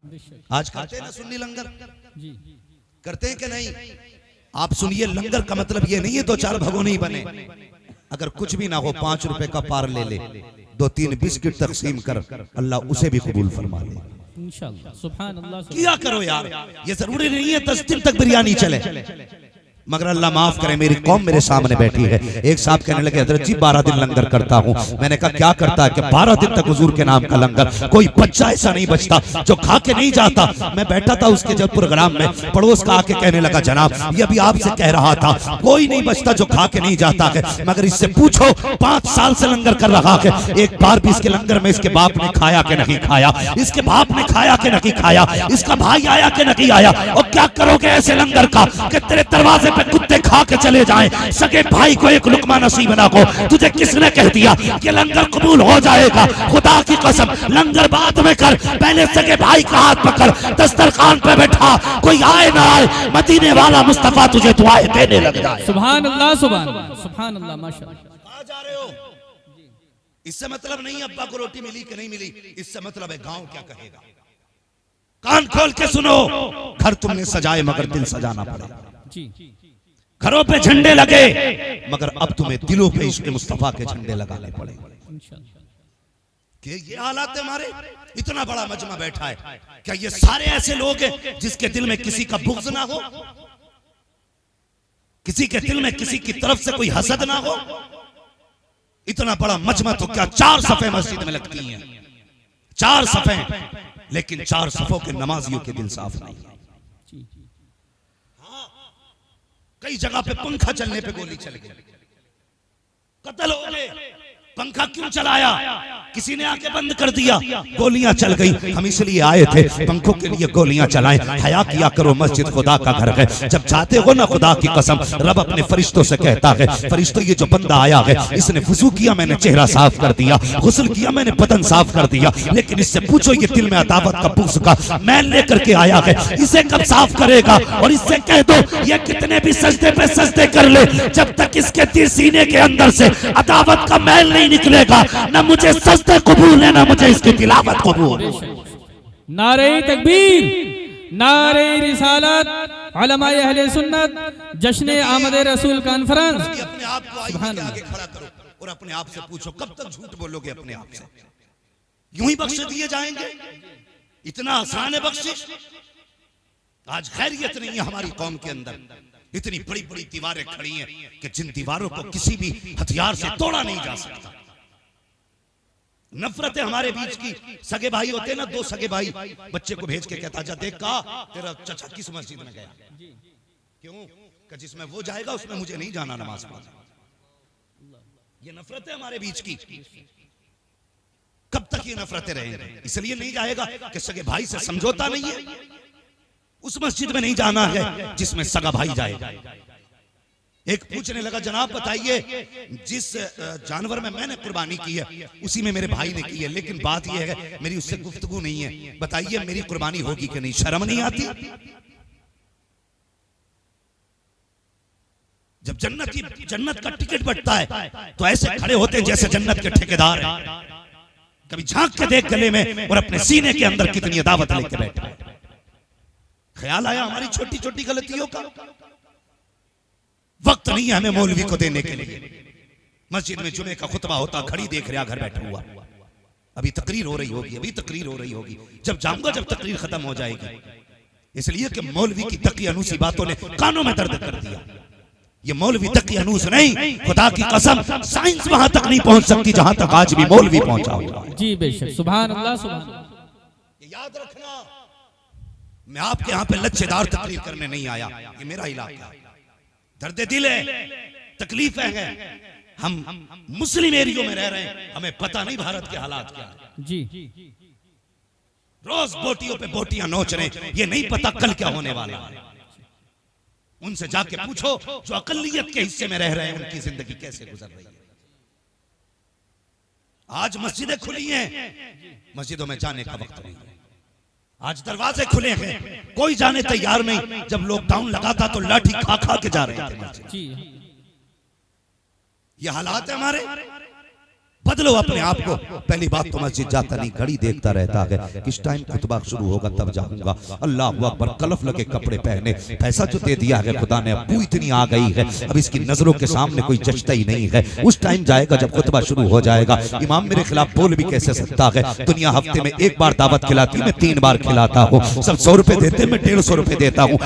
आज करते हैं ना सुन्नी लंगर, करते हैं कि नहीं? आप सुनिए, लंगर का मतलब ये नहीं है दो चार भगोने ही बने। अगर कुछ भी ना हो, 5 रुपए का पार ले ले, 2-3 बिस्किट तकसीम कर, अल्लाह उसे भी कबूल फरमा ले इंशाअल्लाह। सुभान अल्लाह। किया करो यार, ये जरूरी नहीं है 10 दिन तक बिरयानी चले, मगर अल्लाह माफ करे मेरी कौम मेरे सामने बैठी है। एक साहब कहने लगे हजरत जी 12 दिन लंगर करता हूँ। मैंने कहा क्या करता है? कि 12 दिन तक हुजूर के नाम का लंगर, कोई बच्चा ऐसा नहीं बचता जो खा के नहीं जाता। मैं बैठा था उसके जब प्रोग्राम में, पड़ोस का आके कहने लगा जनाब ये अभी आपसे कह रहा था, कोई नहीं बचता जो खा के नहीं जाता है, मगर इससे पूछो 5 साल से लंगर कर रहा है, एक बार भी इसके लंगर में इसके बाप ने खाया कि नहीं खाया, इसके बाप ने खाया कि नहीं खाया, इसका भाई आया कि नहीं आया। और क्या करोगे ऐसे लंगर का कि तेरे दरवाजे पे कुत्ते खा के चले जाएं, सगे भाई को एक लुकमा नसीब ना हो। तुझे किसने कह दिया कि लंगर कबूल हो जाएगा? खुदा की कसम, लंगर बाद में कर, पहले सगे भाई का हाथ पकड़, दस्तरखान पे बैठा, कोई आए ना आए, मदीने वाला मुस्तफा तुझे दुआएं देने लग जाए। सुभान अल्लाह, सुभान अल्लाह, सुभान अल्लाह, माशाअल्लाह। कहां जा रहे हो? इससे मतलब नहीं अब्बा को रोटी मिली कि नहीं मिली, इससे मतलब है गांव क्या कहेगा। कान खोल के सुनो, घर तुमने सजाए मगर दिल सजाना पड़ा। घरों पे झंडे लगे मगर अब तुम्हें दिलों पे इसके मुस्तफा के झंडे लगाने पड़ेंगे। कि ये हालात है हमारे। इतना बड़ा मजमा बैठा है, क्या ये सारे ऐसे लोग हैं जिसके दिल में किसी का बुग़्ज़ ना हो, किसी के दिल में किसी की तरफ से कोई हसद ना हो? इतना बड़ा मजमा तो क्या 4 सफ़े मस्जिद में लगती हैं, 4 सफ़े, लेकिन 4 सफ़ों के नमाजियों के दिल साफ नहीं है। कई जगह पे पंखा चलने पे गोली चल गई, कत्ल हो गए। पंखा क्यों चलाया? किसी ने आके बंद कर दिया, गोलियां चल गई। हम इसलिए आए थे पंखों के लिए गोलियां चलाएं। हया किया करो, मस्जिद खुदा का घर है। जब जाते हो ना, खुदा की कसम, रब अपने फरिश्तों से कहता है, फरिश्तों ये जो बंदा आया है इसने वुजू किया, मैंने चेहरा साफ कर दिया, गुस्ल किया, मैंने बदन साफ कर दिया, लेकिन इससे पूछो ये दिल में अदावत का बुग़्ज़ का मैल लेकर के आया है, इसे कब साफ करेगा? और इससे कह दो ये कितने भी सजदे पे सजदे कर ले, जब तक इसके दिल सीने के अंदर से अदावत का मैल नहीं निकलेगा, ना मुझे सजदे कबूल है, ना मुझे इसकी तिलावत कबूल। नारे तकबीर, नारे रिसालत, उलमाए अहले सुन्नत, जश्न आमद रसूल कॉन्फ्रेंस। अपने आप को आगे खड़ा करो और अपने आप से पूछो कब तक झूठ बोलोगे अपने आप से? यूं ही बख्श दिए जाएंगे? इतना आसान है बख्शिश? आज खैरियत नहीं है हमारी कौम के अंदर। इतनी बड़ी बड़ी दीवारें खड़ी हैं कि जिन दीवारों को किसी भी हथियार से तोड़ा नहीं जा सकता। नफरत है हमारे बीच की। सगे भाई होते ना, 2 सगे भाई, बच्चे को भेज के कहता जा देख का तेरा चचा किस मस्जिद में गया, क्यों? कि जिसमें वो जाएगा उसमें मुझे नहीं जाना नमाज पढ़ने। ये नफरत है हमारे बीच की। कब तक ये नफरतें रहेंगी? इसलिए नहीं जाएगा कि सगे भाई से समझौता नहीं है। उस मस्जिद में नहीं जाना है जिसमें सगा भाई जाएगा। एक पूछने लगा जनाब बताइए जिस जानवर में मैंने कुर्बानी की है उसी में मेरे भाई ने की है, लेकिन बात यह है मेरी उससे गुफ्तगू नहीं है, बताइए मेरी कुर्बानी होगी कि नहीं? शर्म नहीं आती? जब जन्नत का टिकट बंटता है तो ऐसे खड़े होते हैं जैसे जन्नत के ठेकेदार हैं। कभी झांक के देख गले में और अपने सीने के अंदर कितनी अदावत लेके बैठे। ख्याल आया हमारी छोटी छोटी गलतियों का? वक्त नहीं है हमें मौलवी को देने के लिए। मस्जिद में जुमे का खुतबा होता, घड़ी देख रहा, घर बैठा हुआ, अभी तकरीर हो रही होगी, अभी तकरीर हो रही होगी, जब जाऊंगा जब तकरीर खत्म हो जाएगी। इसलिए कि मौलवी की तकियानूसी बातों ने कानों में दर्द कर दिया। ये मौलवी तकियानूस नहीं, खुदा की कसम साइंस वहां तक नहीं पहुंच सकती जहां तक आज भी मौलवी पहुंचा हुआ है। जी बेशक, सुभान अल्लाह, सुभान अल्लाह। याद रखना, मैं आपके यहाँ पे लच्छेदार तकरीर करने नहीं आया, ये मेरा इलाका है, दर्द दिल है, तकलीफ है। हम मुस्लिम एरियो में रह रहे हैं, हमें पता नहीं भारत के हालात क्या है। जी रोज बोटियों पे बोटियां नोच रहे हैं, ये नहीं पता कल क्या होने वाला है। उनसे जाके पूछो जो अकलियत के हिस्से में रह रहे हैं उनकी जिंदगी कैसे गुजर रही है। आज मस्जिदें खुली हैं, मस्जिदों में जाने का वक्त नहीं है। आज दरवाजे खुले हैं, कोई जाने तैयार नहीं। जब लॉकडाउन लगा था तो लाठी खा खा के जा रहे थे। ये हालात है हमारे। बदलो अपने आप को। पहली बात तो मस्जिद जाता नहीं, घड़ी देखता रहता है किस टाइम खुतबा शुरू होगा तब जाऊंगा। अल्लाह अकबर, कलफ लगे कपड़े पहने, पैसा जो दे दिया है खुदा ने, अबू इतनी आ गई है अब इसकी नजरों के सामने कोई जचता ही नहीं है। उस टाइम जाएगा जब खुतबा शुरू हो जाएगा। इमाम मेरे खिलाफ बोल भी कैसे सकता है? दुनिया हफ्ते में एक बार दावत खिलाती, मैं 3 बार खिलाता हूँ। सब 100 रुपए देते, मैं 150 रुपए देता हूँ।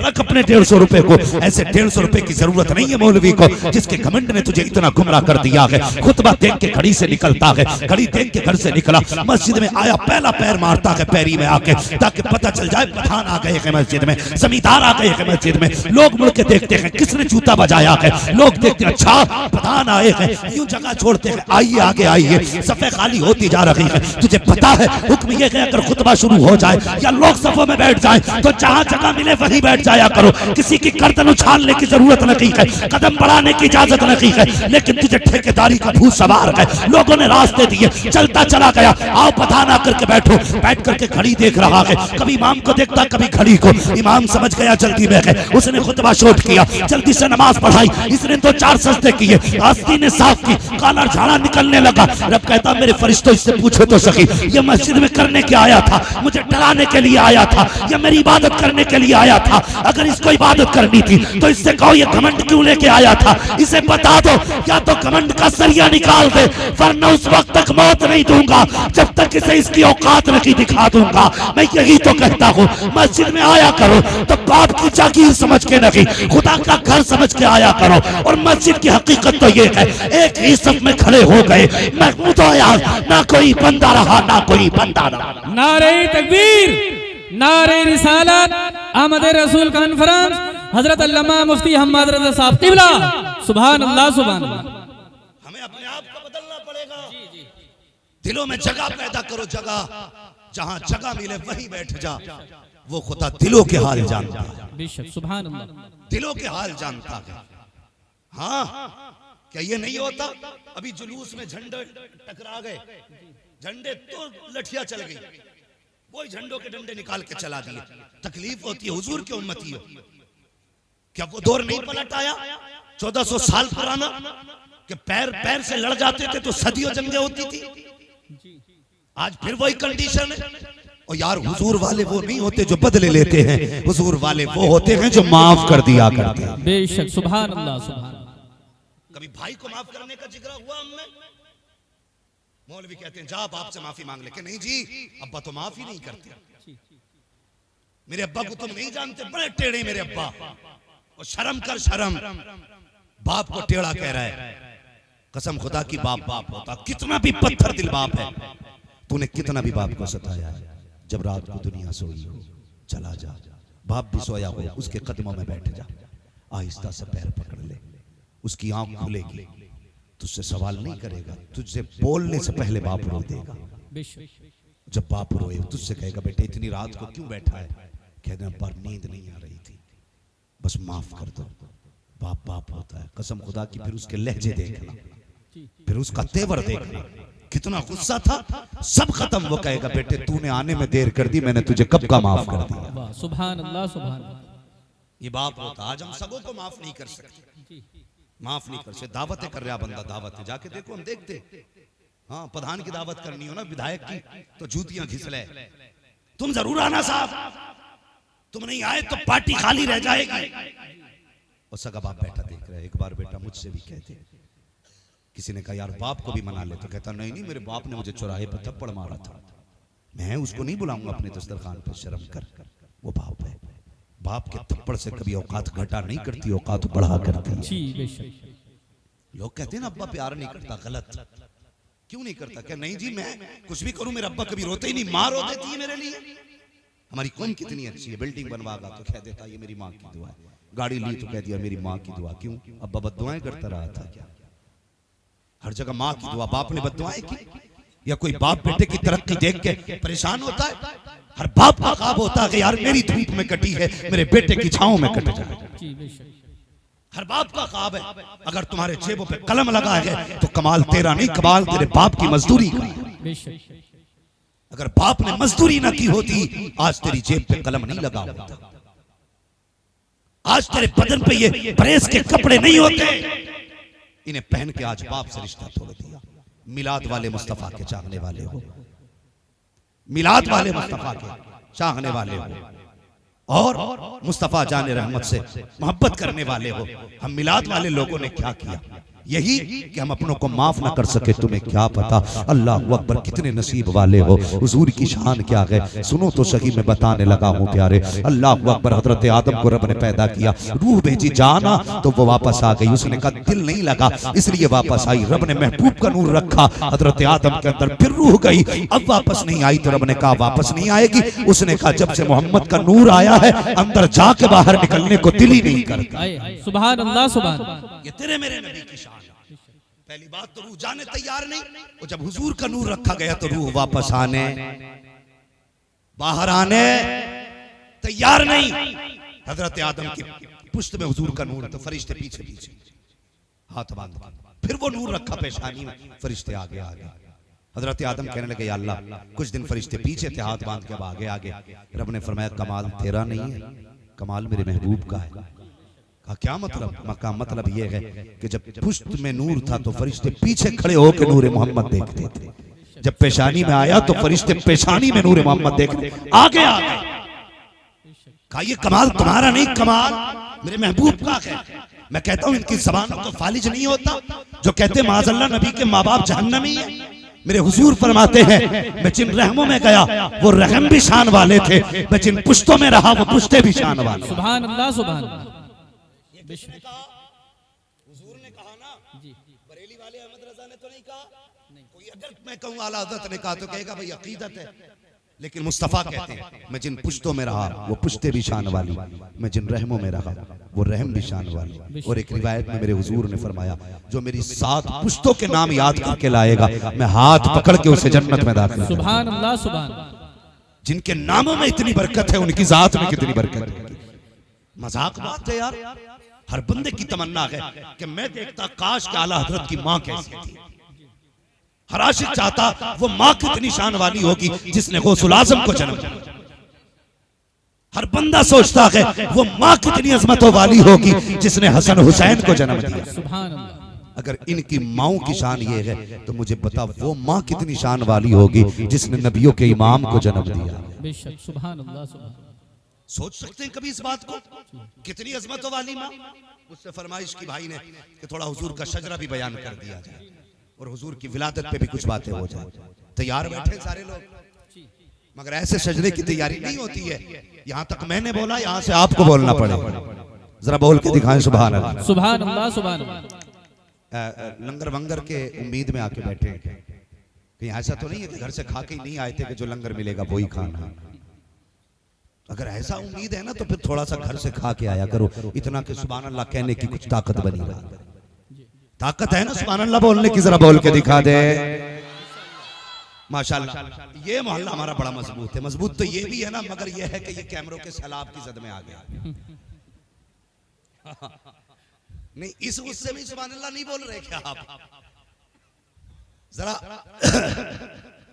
रख अपने 150 रुपए को। ऐसे 150 रुपए की जरूरत नहीं है मौलवी को, जिसके घमंड ने तुझे इतना गुमराह कर दिया है। खुतबा देख के घड़ी से निकलता है, घड़ी देख के घर से निकला, मस्जिद में आया, पहला पैर मारता है पैरी में आके, ताकि पता चल जाए पठान आ गए हैं मस्जिद में, जमींदार आ गए हैं मस्जिद में। लोग मुड़ के देखते हैं किसने जूता बजाया है, लोग देखते हैं अच्छा पठान आए हैं, यूं जगह छोड़ते हैं, आइए आगे आइए। सफे खाली होती जा रही है। तुझे पता है हुक्म ये है अगर खुतबा शुरू हो जाए या लोग सफों में बैठ जाए तो जहां जगह मिले वहीं बैठ जाया करो। किसी की गर्दन उछालने की जरूरत नहीं है, कदम बढ़ाने की इजाजत नहीं है। लेकिन तुझे ठेकेदारी का भूत सवार है। लोगों ने रास्ते दिए, चलता चला गया। आओ पठान आकर के बैठो। बैठ करके घड़ी देख रहा है, कभी इमाम को देखता कभी घड़ी को। इमाम समझ गया जल्दी में है, उसने खुतबा शोट किया, जल्दी से नमाज पढ़ाई। इसने 2-4 सजदे किए, आस्तीन ने साफ की, काला झाड़ा निकलने लगा। रब कहता मेरे फरिश्तों इससे पूछो तो सही, ये मस्जिद में करने के आया था, मुझे डराने के लिए आया था, या मेरी इबादत करने के लिए आया था? अगर इसको इबादत करनी थी तो इससे कहो ये घमंड क्यों लेके आया था? इसे बता दो, या तो घमंड का सरिया निकाल दे, वरना उस वक्त तक मौत नहीं दूंगा जब तक इसे इसकी औकात नहीं दिखा दूंगा। मैं यही तो कहता हूँ, मस्जिद में आया करो तो बाप की जागीर समझ के नहीं, खुदा का घर समझ के आया करो। और मस्जिद की हकीकत तो ये है, एक ही सफ में खड़े हो गए, महमूद आया, ना कोई बंदा रहा ना कोई बंदा रहा। नारे तकबीर, नारे रिसालत, आमद रसूल कॉन्फ्रेंस, हजरत अल्लामा मुफ्ती हम्मद रज़ा साहब क़िबला। सुभान अल्लाह, सुभान अल्लाह। हमें अपने आप को बदलना पड़ेगा। दिलों में जगह पैदा करो, जगह जहां जगह मिले वहीं बैठ जा। वो खुदा दिलों के हाल जानता है, बेशक, सुभान अल्लाह। दिलों के हाल जानता है। हाँ, क्या ये नहीं होता? अभी जुलूस में झंडे टकरा गए, झंडे तो लठिया चल गई, वो झंडों के डंडे निकाल के चला दिए। तकलीफ होती है, हुजूर के उम्मती हो। क्या वो दौर नहीं पलट आया 1400 साल पुराना कि पैर पैर से लड़ जाते थे तो सदियों जंगें होती थी? आज फिर वही कंडीशन है। और यार हुजूर वाले वो नहीं होते जो बदले लेते हैं, हुजूर वाले वो होते हैं जो माफ कर दिया करते हैं। बेशक, सुभान अल्लाह, सुभान। कभी भाई को माफ करने का जिक्र हुआ हमने? मौलवी कहते हैं जा बाप से माफी मांग ले, कि नहीं जी अब्बा तो माफ ही नहीं करते। मेरे अब्बा को तुम नहीं जानते, बड़े टेढ़े मेरे अब्बा। और शर्म कर, शर्म। बाप को टेढ़ा कह रहा है। कसम खुदा की बाप बाप होता, कितना भी पत्थर दिल बाप है। तूने कितना भी बाप को सताया है, जब रात को दुनिया सोई हो चला जा, बाप भी सोया हो उसके कदमों में बैठ जा, आहिस्ता से पैर पकड़ ले, उसकी आंख खुलेगी, तुझसे सवाल नहीं करेगा, तुझसे बोलने से पहले बाप रो देगा। जब बाप रोए तुझसे कहेगा बेटे इतनी रात को क्यों बैठा है? कहना पर नींद नहीं आ रही थी, बस माफ कर दो। बाप बाप होता है, कसम खुदा की। फिर उसके लहजे देखना, फिर उसका तेवर देखना, कितना गुस्सा था सब खत्म। वो कहेगा बेटे तूने आने में देर कर दी, मैंने तुझे कब का माफ कर दिया। सुभान अल्लाह, सुभान। ये बाप होता। आज हम सबों को माफ नहीं कर सकते, माफ नहीं कर सकते। दावतें कर रहा बंदा, दावत है, जाके देखो, हम देखते। हाँ, प्रधान की दावत करनी हो ना, विधायक की, तो जूतियां घिसले। तुम जरूर आना साहब, तुम नहीं आए तो पार्टी खाली रह जाएगी। और सगा बाप बैठा देख रहा है। एक बार बेटा मुझसे भी कहते, किसी ने कहा यार बाप को भी मना ले, तो कहता नहीं नहीं, मेरे बाप ने मुझे चौराहे पर थप्पड़ मारा था, मैं उसको नहीं बुलाऊंगा अपने दस्तरखान पर, शर्म कर, वो बाप है। बाप के थप्पड़ से कभी औकात घटा नहीं करती, औकात बढ़ा करती है। लोग कहते हैं ना अब्बा प्यार नहीं करता, गलत। क्यों नहीं करता? क्या नहीं जी मैं कुछ भी करूं मेरा अब्बा कभी रोते ही नहीं, माँ रो देती है मेरे लिए। हमारी कौम कितनी अच्छी है, बिल्डिंग बनवागा तो कह देता ये मेरी माँ की दुआ है, गाड़ी ली तो कह दिया मेरी माँ की दुआ। क्यों? अब्बा बद्दुआएं करता रहा था क्या? हर जगह माँ की दुआ। बाप ने बद्दुआएं की? या कोई बाप बेटे की तरक्की देख के परेशान होता है? हर बाप का ख्वाब होता है कि यार मेरी धूप में कटी है, मेरे बेटे की छांव में कट जाए। हर बाप का ख्वाब है। अगर तुम्हारे जेबों पे कलम लगा है तो कमाल तेरा नहीं, कमाल तेरे बाप की मजदूरी का। अगर बाप ने मजदूरी ना की होती आज तेरी जेब पे कलम नहीं लगा होता, आज तेरे बदन पे ये प्रेस के कपड़े नहीं होते। इन्हें पहन के आज बाप से रिश्ता तोड़ दिया। मिलाद वाले मुस्तफा के चाहने वाले हो, मिलाद वाले मुस्तफा के चाहने वाले हो, और मुस्तफा जाने रहमत से मोहब्बत करने वाले हो। हम मिलाद वाले लोगों ने क्या किया? यही कि हम अपनों को माफ ना कर सके, तुम्हें क्या पता। अल्लाह अकबर, कितने नसीब वाले हो। हुजूर की शान क्या है, सुनो तो सही, मैं बताने लगा हूँ प्यारे। अल्लाह अकबर, हजरत आदम को रब ने पैदा किया, रूह भेजी जाना तो वो वापस आ गई। उसने कहा दिल नहीं लगा इसलिए वापस आई। रब ने महबूब का नूर रखा हजरत आदम के अंदर, फिर रूह गई, अब वापस नहीं आई। तो रब ने कहा वापस नहीं आएगी। उसने कहा जब से मोहम्मद का नूर आया है अंदर जाके बाहर निकलने को दिल ही नहीं करता। सुभान अल्लाह, सुभान। ये तेरे मेरे नबी की शान। पहली बात तो रूह जाने तैयार नहीं, और जब हुजूर का नूर रखा गया तो रूह वापस आने, बाहर आने तैयार नहीं। हजरत आदम की पुश्त में हुजूर का नूर, तो फरिश्ते पीछे पीछे हाथ बांध, फिर वो नूर रखा पेशानी में, फरिश्ते आगे आगे। हजरत आदम कहने लगे या अल्लाह, कुछ दिन फरिश्ते पीछे थे हाथ बांध के, अब आगे आगे। रब ने फरमाया कमाल तेरा नहीं है, कमाल मेरे महबूब का है। कहा क्या मतलब? का मतलब ये है कि जब पुश्त में नूर था तो फरिश्ते पीछे खड़े होकर नूर मोहम्मद देखते थे, जब पेशानी में आया तो फरिश्ते पेशानी में नूर मोहम्मद देखते आगे आ गए। कहा ये कमाल तुम्हारा नहीं, कमाल मेरे महबूब का है। मैं कहता हूं इनकी ज़बानों को फालिज नहीं होता जो कहते माज़अल्लाह नबी के माँ बाप जहन्नमी है। मेरे हुजूर फरमाते हैं मैं जिन रहमों में गया वो रहम भी शान वाले थे, मैं जिन पुश्तों में रहा वो पुश्ते भी शान वाले। सुभान अल्लाह, सुभान। हुजूर ने कहा ना, बरेली वाले अहमद रजा ने तो नहीं कहा। कोई अगर मैं कहूँ आला हज़रत ने कहा तो कहेगा भाई अकीदत है, लेकिन मुस्तफा कहते हैं मैं जिन पुश्तों में रहा वो पुश्ते भी शान वाली, मैं जिन रहमों में रहा वो रहम भी शान वाली। और एक रिवायत में मेरे हुजूर ने फरमाया जो मेरी 7 पुश्तों के नाम याद करके लाएगा मैं हाथ पकड़ के उसे जन्नत में दाखिल। सुभान अल्लाह, सुभान। जिनके नामों में इतनी बरकत है उनकी जात में कितनी बरकत है। मजाक बात है यार। हर बंदे की तमन्ना है कि मैं देखता काश के आला हजरत की माँ कैसी थी। हर आशिक चाहता वो माँ कितनी शान वाली होगी जिसने गौसुल आजम को जन्म दिया। हर बंदा सोचता है वो माँ कितनी अजमतों वाली होगी जिसने हसन हुसैन को जन्म दिया। सुभान अल्लाह। अगर इनकी माओं की शान ये है तो मुझे बता वो माँ कितनी शान वाली होगी जिसने नबियों के इमाम को जन्म दिया। बेशक, सुभान अल्लाह, सुभान। सोच सकते हैं कभी इस बात को? कितनी अजमतों वाली माँ। मुझसे फरमाइश की भाई ने कि थोड़ा हुजूर का शजरा भी बयान कर दिया जाए और हुजूर की विलादत पे भी कुछ बातें हो जाए। तैयार बैठे सारे लोग, मगर ऐसे शजरे की तैयारी नहीं होती है। यहाँ तक मैंने बोला, यहाँ से आपको बोलना पड़ेगा। जरा बोल के दिखाएं सुभान अल्लाह, सुभान अल्लाह, सुभान अल्लाह। लंगर वंगर के उम्मीद में आके बैठे हैं। कहीं ऐसा तो नहीं है कि घर से खा के ही नहीं आए थे कि जो लंगर मिलेगा वही खाना। अगर ऐसा उम्मीद है ना तो फिर थोड़ा सा घर से खा के आया करो। इतना कि सुभान अल्लाह कहने की कुछ ताकत बनी रहा। ताकत है ना सुभान अल्लाह बोलने की? जरा बोल के दिखा दे। माशाल्लाह ये मोहल्ला हमारा बड़ा मजबूत है। मजबूत तो ये भी है ना, मगर ये है कि ये कैमरों के सैलाब की जद में आ गया। नहीं इस गुस्से में सुभान अल्लाह नहीं बोल रहे क्या आप? जरा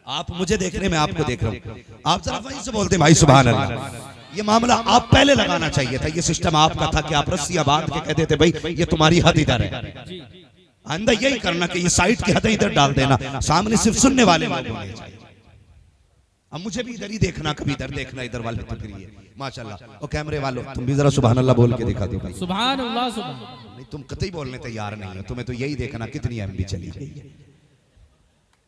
आप मुझे देख रहे, मैं आपको देख रहा हूँ। आप जरा वहीं से बोलते भाई सुभान अल्लाह। ये मामला आप पहले लगाना चाहिए था। ये सिस्टम आपका था कि आप रस्सियां बांध के कहते थे भाई ये तुम्हारी हद इधर है। आइंदा यही करना कि ये साइड की हद इधर डाल देना, सामने सिर्फ सुनने वाले लोग होने चाहिए। अब मुझे भी इधर ही देखना, कभी इधर देखना, इधर वाले तो फिर माशाल्लाह। और कैमरे वालों तुम भी जरा सुभान अल्लाह बोल के दिखा दो भाई। सुभान अल्लाह, सुभान। नहीं तुम कतई बोलने तैयार नहीं हो, तुम्हें तो यही देखना कितनी एमबी चली गई है।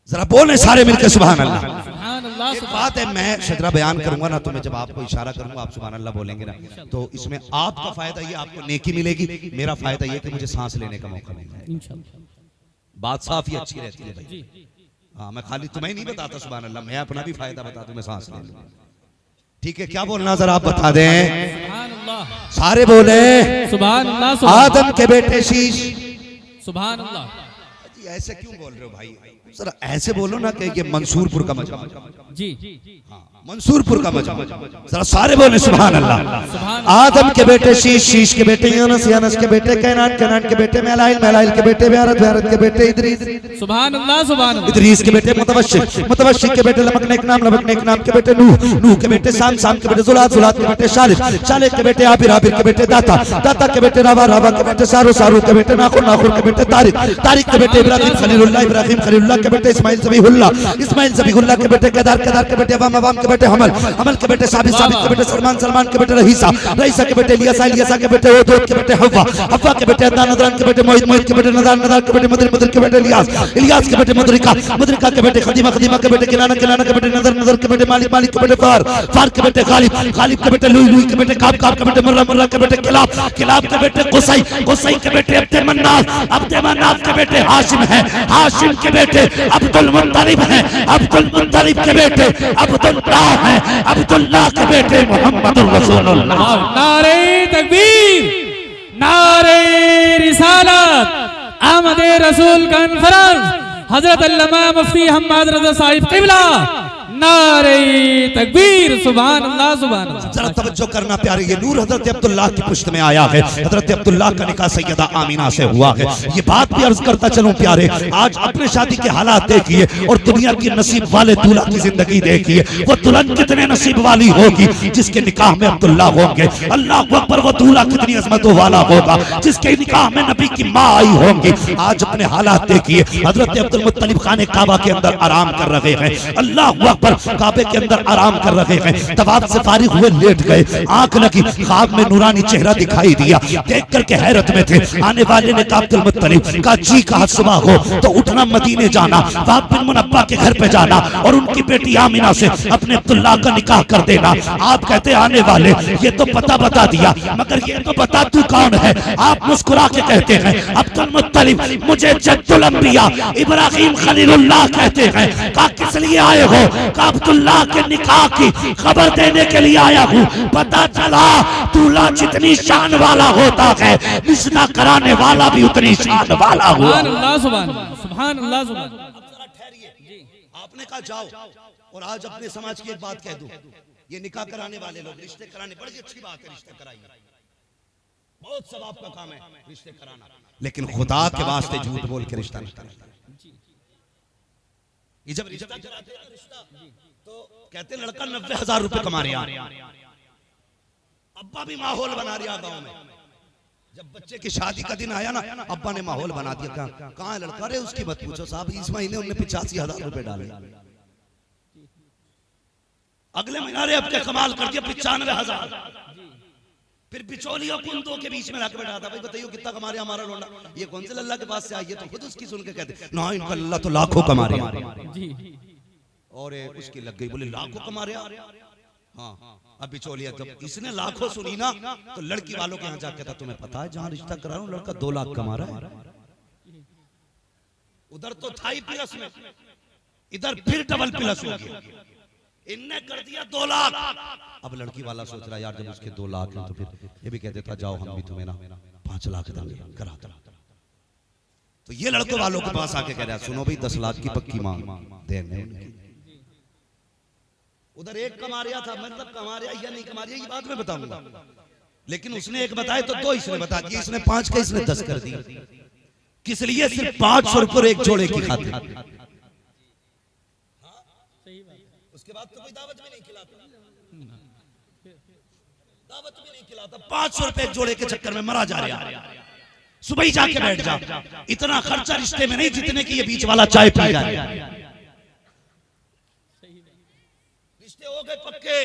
जरा बोले सारे मिलकर सुभान अल्लाह। सुभान अल्लाह। एक बात है, मैं शजरा बयान करूंगा ना तो मैं जब आपको इशारा करूंगा आप सुभान अल्लाह बोलेंगे ना तो इसमें आपका फायदा ये आपको नेकी मिलेगी, मेरा फायदा ये कि मुझे सांस लेने का मौका मिलेगा। इंशाअल्लाह बात साफ ही अच्छी रहती है भाई। हाँ मैं खाली तुम्हें नहीं बताता सुभान अल्लाह, मैं अपना भी फायदा बता दूं, मैं सांस ले लूं। ठीक है क्या बोलना जरा आप बता दें। सुभान अल्लाह। सारे बोले सुभान अल्लाह, सुभान। आदम के बेटे शीश। सुभान अल्लाह। ऐसे क्यों बोल रहे हो भाई? जरा ऐसे बोलो ना कि ये मंसूरपुर का मजमा। जी मंसूरपुर का मजमा, जरा सारे बोले सुभान अल्लाह। सुभान आदम के बेटे शीश, शीश के बेटे यूनुस, यूनुस के बेटे कैनान, कैनान के बेटे मेलाइल, मेलाइल के बेटे बेअरत, बेअरत के बेटे इदरीस, सुभान अल्लाह सुभान अल्लाह। इदरीस के बेटे मुतवश्शिक, मुतवश्शिक के बेटे लमक नेक नाम, लमक नेक नाम के बेटे नूह, नूह के बेटे साम, साम के बेटे जुलात, जुलात के बेटे शालिह, शालिह के बेटे आबिर, आबिर के बेटे दाता, दाता के बेटे रावा, रावा के बेटे सारू, सारू के बेटे नाखुर, नाखुर के बेटे तारिक, तारिक के बेटे इब्राहिम खलीलुल्लाह, इब्राहिम खलीलुल्लाह के बेटे इस्माइल ज़बीहुल्लाह, इस्माइल ज़बीहुल्लाह के बेटे केदार, केदार के बेटे अवाम, अवाम के बेटे हमल, हमल के बेटे साबित, साबित के बेटे सलमान, सलमान के बेटे रहीसा, रहीसा के बेटे इलियासा, इलियासा के बेटे ओदोद के बेटे हव्वा, हव्वा के बेटे अदनान, अदनान के बेटे मोहित, मोहित के बेटे नदान, नदान के बेटे मदर, मदर के बेटे इलियास, इलियास के बेटे मुदरिका, मुदरिका के बेटे खदीमा, खदीमा के बेटे किनाना, किनाना के बेटे नदर, नदर के बेटे मालिक, मालिक के बेटे फार, फार के बेटे गालिब, गालिब के बेटे लुई, लुई के बेटे काब, काब के बेटे मुर्रा, मुर्रा के बेटे किलाब, किलाब के बेटे कुसै, कुसै के बेटे अब्दे मन्नाफ, अब्दे मन्नाफ के बेटे हाशिम है, हाशिम के बेटे अब्दुल मुत्तलिब है, अब्दुल मुत्तलिब के बेटे अब्दुल्लाह है, अब्दुल्लाह के बेटे मोहम्मदुर रसूलुल्लाह। नारे तकबीर, नारे रिसालत, आमदे रसूल कॉन्फ्रेंस, हजरत अल्लामा मुफ्ती हम्माद रज़ा साहिब क़िबला, नारे तकबीर, सुभान अल्लाह सुभान अल्लाह। जरा तवज्जो करना प्यारे, ये नूर हजरत अब्दुल्लाह की पुश्त में आया है। हजरत अब्दुल्लाह का निकाह सैयदा आमीना से हुआ है। ये बात भी अर्ज करता चलूं प्यारे, आज अपने शादी के हालात देखिए और दुनिया की नसीब वाले दूल्हा की जिंदगी देखिए, वो दुल्हन कितने नसीब वाली होगी जिसके निकाह में अब्दुल्लाह होंगे। अल्लाह अकबर, वो दूल्हा कितनी अजमतों वाला होगा जिसके निकाह में नबी की माँ आई होंगी। आज अपने हालात देखिए, हजरत अब्दुल मुत्तलिब खाने काबा के अंदर आराम कर रहे हैं, अल्लाह अकबर, काबे के अंदर आराम कर रहे हैं। तवाफ से फारिग हुए, लेट गए, आंख लगी, ख्वाब में नूरानी चेहरा दिखाई दिया, देख करके हैरत में थे। आने वाले ने कहा अब्दुल मुत्तलिब का जी कहा सुबह हो तो उठना, मदीने जाना, वहाब बिन मुनब्बा के घर पे जाना और उनकी बेटी आमिना से अपने अब्दुल्लाह का निकाह कर देना। आप कहते आने वाले, ये तो पता बता दिया, मगर ये तो बता तू कौन है। आप मुस्कुरा के कहते हैं अब्दुल मुत्तलिब मुझे जद्दुल अंबिया इब्राहिम खलीलुल्लाह कहते हैं। कहा किस लिए आए हो? अब्दुल्लाह के निकाह की खबर देने के लिए आया हूँ। पता चला दूल्हा जितनी शान वाला होता है, रिश्ता कराने वाला भी उतनी शान वाला हुआ। सुभान अल्लाह सुभान अल्लाह, सुभान अल्लाह सुभान अल्लाह। जरा ठहरिए, आपने कहा जाओ, और आज अपने समाज की एक बात कह दूं, ये निकाह कराने वाले लोग रिश्ते कराने, बड़ी अच्छी बात है, रिश्ते कराइए, बहुत सवाब का काम है रिश्ते कराना, लेकिन खुदा के वास्ते झूठ बोल के रिश्ता नहीं कराना। ये जब रिश्ता कराते हैं रिश्ता, तो कहते लड़का 90,000 रुपए कमा रहा, अब्बा भी माहौल बना रहा गांव में। जब बच्चे की शादी का दिन आया ना, अब्बा ने माहौल बना दिया। कहाँ है लड़का? रे उसकी मत पूछो साहब, इस महीने उन्हें 85,000 रुपए डाले, अगले महीने रे अब के कमाल कर दिया 95,000। फिर बिचौलियों कुंदों के बीच में लाके बैठा था, भाई बताइए कितना कमा रहा हमारा लोंडा? ये कौन से अल्लाह के पास से आई है? तो खुद उसकी सुन के कहते ना, इनका अल्लाह तो लाखों कमा रहा है, और उसकी लग गई, बोले लाखों कमा रहा। हाँ, अब बिचौलिया जब इसने लाखों सुनी ना, तो लड़की वालों के यहाँ जाके था, तुम्हें पता है जहाँ रिश्ता करा रहा हूँ लड़का 2 लाख कमा रहा है। उधर तो था ही प्लस में, इधर फिर डबल प्लस हो गया, इनने कर दिया 2 लाख। अब लड़की वाला सोच रहा यार जब उसके 2 लाख हैं तो फिर ये भी कहते था जाओ हम भी तुम्हें ना 5 लाख देंगे, करा दो। तो ये लड़कों वालों के पास आके कह रहा सुनो भाई 10 लाख की पक्की मांग देंगे। उधर एक कमा रहा था, मतलब कमा रहा या नहीं कमा रहा ये बात मैं बताऊंगा, लेकिन उसने एक बताया तो 2 इसने बता दिया, इसने 5 का इसने 10 कर दिया। किस लिए? सिर्फ 500 रुपये एक जोड़े की खातिर। उसके बाद तो कोई दावत भी नहीं खिलाता, दावत भी नहीं खिलाता, 500 रुपए एक जोड़े के चक्कर में मरा जा रहा। सुबह ही जाके बैठ जा, इतना खर्चा रिश्ते में नहीं जितने की ये बीच वाला चाय पी जा रहा है। रिश्ते हो गए पक्के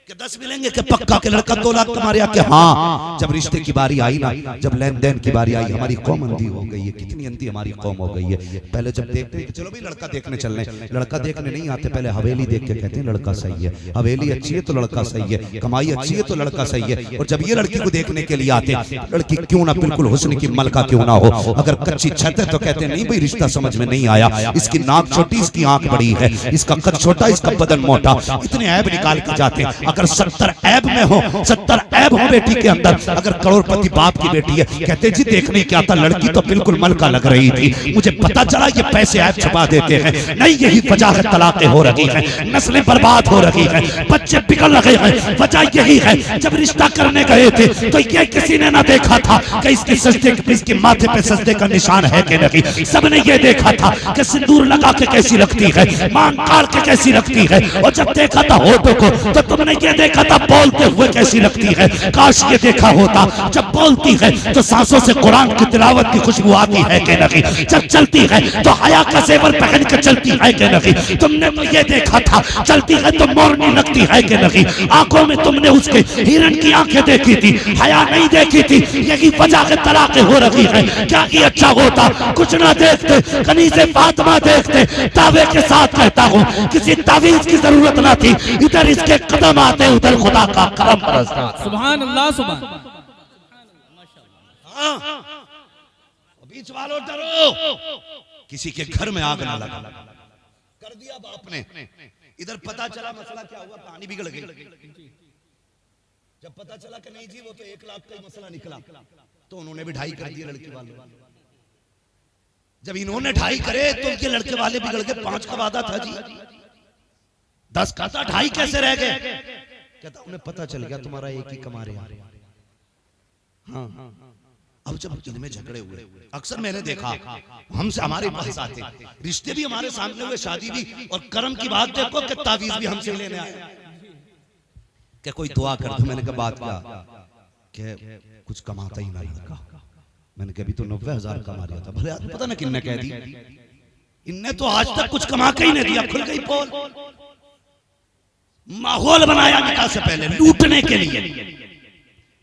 कि 10 मिलेंगे कि पक्का के लड़का 2 लाख कमा रहा। कि हाँ, जब रिश्ते की बारी आई ना, जब लेन देन की बारी आई, हमारी कौम अंधी हो गई है। कितनी अंधी हमारी कौम हो गई है। पहले जब देखते हैं कि चलो भाई लड़का देखने चलने, लड़का देखने नहीं आते, पहले हवेली देख के कहते हैं लड़का सही है, हवेली अच्छी है तो लड़का सही है, कमाई अच्छी है तो लड़का सही है। और जब ये लड़की को देखने के लिए आते, लड़की क्यों ना बिल्कुल हुस्न की मलका क्यों ना हो, अगर कच्ची छत है तो कहते हैं नहीं भाई रिश्ता समझ में नहीं आया, इसकी नाक छोटी, इसकी आंख बड़ी है, इसका कद छोटा, इसका बदन मोटा, इतने ऐब निकाल के जाते। अगर अगर 70 ऐब में हो, 70 ऐब हो बेटी के अंदर, अगर करोड़पति बाप की बेटी है, कहते जी देखने क्या था, लड़की तो बिल्कुल मलका लग रही थी, मुझे पता चला ये पैसे ऐब छुपा देते हैं। नहीं, यही वजह है तलाक़ें हो रही हैं, नस्लें बर्बाद हो रही हैं, बच्चे बिगड़ रहे हैं। वजह यही है, जब रिश्ता करने गए थे तो ये किसी ने ना देखा था कि इसके सजदे, इसके माथे पे सजदे का निशान है कि नहीं। सबने ये देखा था कि सिंदूर लगा के कैसी लगती है, मांग काट के कैसी लगती है, और जब देखा था होठों को तो तुमने ये देखा था बोलते हुए कैसी लगती है। काश ये देखा होता, जब बोलती है तो सांसों से कुरान की तिलावत की खुशबू आती है कि नहीं, जब चलती है तो हया का जेवर पहन के चलती है कि नहीं। तुमने तो ये देखा था चलती है तो मोरनी लगती है कि नहीं। आंखों में तुमने उसके हिरण की आंखें देखी थी, हया नहीं देखी थी। यही वजह के तलाक़ें हो रही है। क्या ये अच्छा होता कुछ ना देखते, कनीज़े फातिमा देखते। दावे के साथ कहता हूँ किसी तावीज़ की जरूरत ना थी, इधर इसके कदम आते उधर खुदा का करम बरसता। सुभान अल्लाह, सुभान। बीच वालों डरो, किसी के घर में आग ना लगा। कर दिया बाप ने, इधर पता चला मसला क्या हुआ, कहानी बिगड़ गई। जब पता चला कि नहीं जी वो तो 1 लाख का ही मसला निकला, तो उन्होंने भी 2.5 कर दिए लड़के वाले। जब इन्होंने 2.5 करे तो ये लड़के वाले बिगड़ गए। 5 का वादा था जी, 10 का था, 2.5 कैसे रह गए? कहता उन्हें पता चल गया तुम्हारा एक ही कमा रहे हैं। हाँ, अब जब इनमें झगड़े हुए, अक्सर मैंने देखा हमसे हमारे पास आते, रिश्ते भी हमारे सामने हुए, शादी भी, और कर्म की बात देखो कि तावीज भी हमसे लेने आए। क्या कोई दुआ कर दो? मैंने कहा बात क्या, कुछ कमाता ही ना लड़का। मैंने कहा अभी तो 90,000 कमा रहा था। भले पता ना किन्ने कह दी, इनने तो आज तक कुछ कमा के ही नहीं दिया। खुल गई पोल, माहौल बनाया निकाह से पहले लूटने के लिए।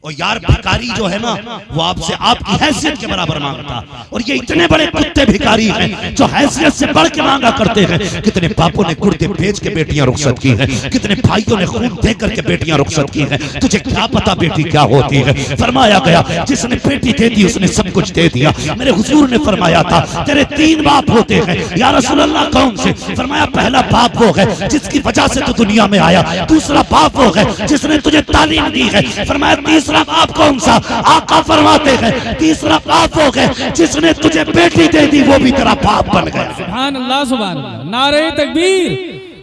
और यार भिखारी जो है ना वो आपसे आपकी हैसियत के बराबर मांगता, और ये इतने बड़े कुत्ते भिखारी हैं जो हैसियत से बढ़ के मांगा करते हैं। कितने बापों ने कुर्ते बेच के बेटियां रुखसत की हैं, कितने भाइयों ने खून दे करके बेटियां रुखसत की हैं। तुझे क्या पता बेटी क्या होती है? फरमाया गया जिसने बेटी दे दी उसने सब कुछ दे दिया। मेरे हुजूर ने फरमाया था तेरे 3 बाप होते हैं। या रसूल अल्लाह कौन से? फरमाया पहला बाप वो है जिसकी वजह से तू दुनिया में आया, दूसरा बाप वो है जिसने तुझे तालीम दी है। फरमाया तीसरा बाप कौन सा? आका फरमाते हैं तीसरा बाप वो है जिसने तुझे बेटी दे दी, वो भी तेरा बाप बन गया। सुभान अल्लाह, सुभान अल्लाह। नारे तकबीर,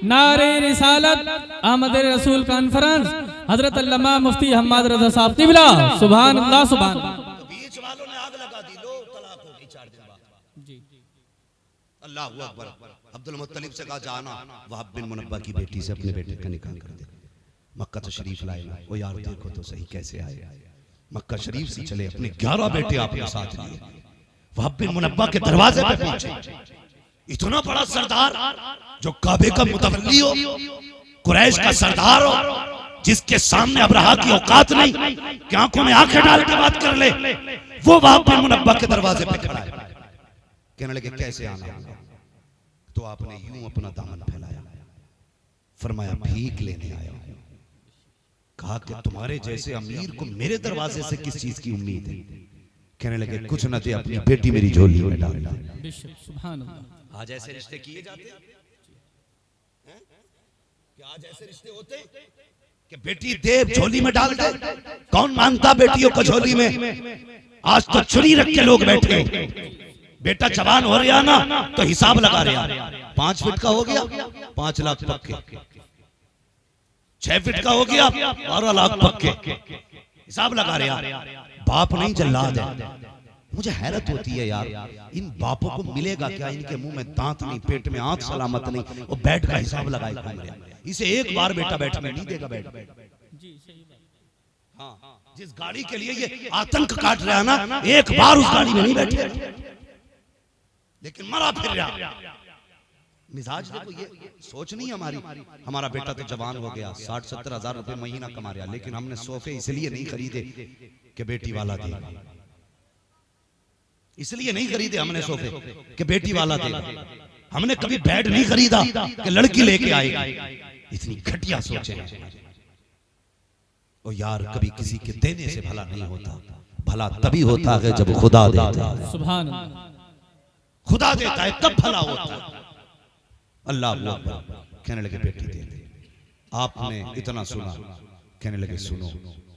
नारे रिसालत, अहमद रसूल कॉन्फ्रेंस, हजरत अल्लामा मुफ्ती हम्माद रज़ा साहब क़िबला। सुभान अल्लाह, सुभान। बीच वालों ने आग लगा दी, लो तलाक हो गई 4 दिन बाद। जी अल्लाह अकबर। अब्दुल मुत्तलिब से कहा जाना वहाब बिन मुनब्बा की बेटी से अपने बेटे का निकाह कर दे। मक्का तो शरीफ लाए ना, वो यार देखो तो सही कैसे आए। मक्का शरीफ से चले, अपने 11 बेटे आपने साथ लिए, वहाब बिन मुनब्बा के दरवाजे पे पहुंचे। इतना बड़ा सरदार जो काबे का मुतवल्ली हो, कुरैश का सरदार हो, जिसके सामने अब्रहा की औकात नहीं कि आंखों में आंखें डाल के बात कर ले, वो वहाब बिन मुनब्बा के दरवाजे पे खड़ा है। कहने लगे कैसे आना होगा? तो आपने यूं अपना दामन फैलाया, फरमाया भीख लेने आया हूं। कहा कि तुम्हारे जैसे अमीर को मेरे दरवाजे से किस चीज की उम्मीद है? कहने लगे कुछ न दे, अपनी बेटी मेरी झोली में डाल। सुभान अल्लाह। आज ऐसे रिश्ते किए जाते हैं क्या? आज ऐसे रिश्ते होते कि बेटी दे झोली में डाल दे? कौन मानता बेटियों को झोली में? आज तो छुरी रख के लोग बैठे। बेटा जवान हो रहा ना तो हिसाब लगा रहा, 5 फीट का हो गया 5 लाख पक्के, 6 फीट का हो गया 12 लाख पक्के, हिसाब लगा रहा। बाप नहीं जल्लाद है। मुझे हैरत होती है यार, इन बापों को मिलेगा क्या? इनके मुंह में दांत नहीं, पेट में आंत सलामत नहीं, वो बेड का हिसाब लगाए घूम रहे। इसे एक बार बेटा बैठने नहीं देगा बेड। हाँ, जिस गाड़ी के लिए ये आतंक काट रहा है ना, एक बार उस गाड़ी में नहीं बैठे, लेकिन मरा फिर रहा। मिजाज देखो, ये सोच नहीं हमारी। हमारा बेटा तो जवान हो गया, 60-70 हजार रुपए महीना कमा रहा, लेकिन हमने सोफे इसलिए नहीं खरीदे कि बेटी वाला देगा। इसलिए नहीं खरीदे हमने सोफे कि बेटी वाला देगा। हमने कभी बेड नहीं खरीदा कि लड़की लेके आएगी। इतनी घटिया सोचे। और यार कभी किसी के देने से भला नहीं होता, भला तभी होता है जब खुदा देता है। सुभान अल्लाह। खुदा देता है तब भला होता है। अल्लाह कहने लगे बेटी दे दे। आपने इतना सुना, कहने लगे सुनो,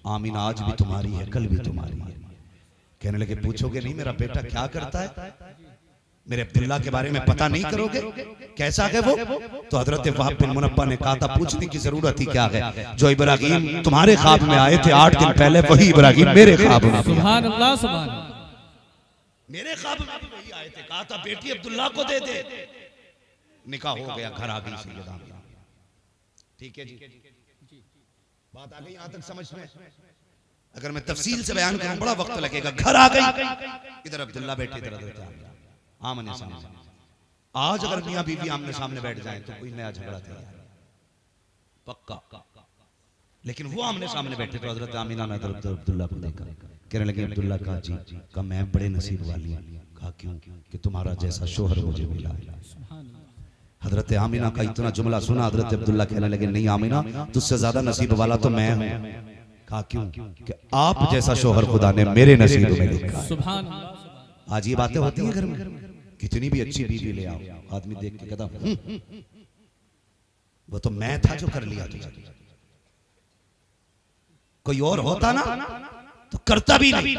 आमीना आज भी तुम्हारी है, कल भी तुम्हारी है। कहने लगे पूछोगे नहीं मेरा बेटा क्या करता है, मेरे अब्दुल्ला के बारे में पता नहीं करोगे, कैसा है वो? तो हजरत वहाब बिन मुनब्बा ने कहा था पूछने की जरूरत ही क्या है, जो इब्राहिम तुम्हारे ख्वाब में आए थे 8 दिन पहले, वही इब्राहिम मेरे ख्वाब में, सुभान अल्लाह, सुभान अल्लाह, मेरे ख्वाब में भी वही आए थे। कहा था बेटी अब्दुल्ला को दे दे, निकाह हो गया, घर आ गई सैयदा आमिना। ठीक है जी, बात आ गई यहां तक समझ में? अगर मैं तफसील से बयान करूं बड़ा वक्त लगेगा। घर आ गई, इधर अब्दुल्ला बैठे, इधर हजरत आमिना, आमने सामने। आज अगर मियां बीवी आमने सामने बैठ जाएं तो कोई नया झगड़ा तैयार पक्का, लेकिन वो आमने सामने बैठे तो हजरत आमिना ने अब्दुल्ला को देखा, कहने लगे अब्दुल्ला कहा जी का मैं बड़े नसीब वाली हूं। कहा क्यों? कि तुम्हारा जैसा शोहर मुझे मिला है। हजरत आमिना का इतना जुमला सुना, हजरत अब्दुल्ला कहने लगे नहीं आमिना, तुझसे ज्यादा नसीब वाला तो मैं हूं। कहा क्यों? कि आप जैसा शोहर खुदा ने मेरे नसीब में लिखा है। आज ये बातें होती हैं घर में, कितनी भी अच्छी बीवी ले आओ, आदमी देख के कहता वो तो मैं था जो कर लिया तुझे, कोई और होता ना तो करता भी नहीं।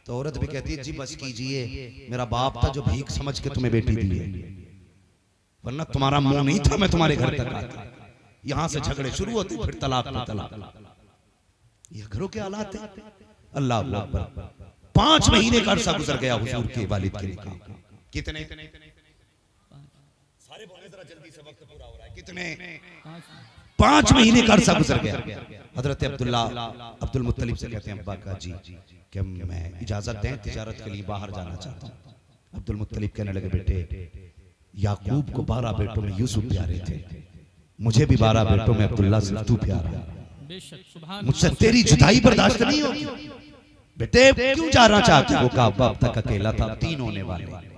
तो औरत भी कहती है जी बस कीजिए, मेरा बाप था जो भीख समझ के तुम्हें बेटी दी है, वरना तुम्हारा मुंह नहीं था मैं तुम्हारे घर तक आता। यहां से झगड़े शुरू होते, फिर तलाक पे तलाक। ये घरों के हालात है। अल्लाह अकबर। 5 महीने का अरसा गुजर गया हुजूर के वालिद के निकाह। कितने? सारे बोले जरा जल्दी से, वक्त पूरा हो रहा है। कितने? 5 महीने का अरसा गुजर गया। हजरत अब्दुल्ला अब्दुल मुत्तलिब से कहते हैं अब्बा का जी कि मैं इजाजत दें, तिजारत के लिए बाहर जाना चाहता हूँ। अब्दुल मुत्तलिब कहने लगे बेटे याकूब को 12 बेटों में यूसुफ प्यारे थे, मुझे भी 12 बेटों में अब्दुल्ला सिर्फ तू प्यारा, मुझसे तेरी जुदाई बर्दाश्त नहीं होगी। बेटे क्यों जाना चाहते हो? कहा अब तक अकेला था, अब 3 होने वाले,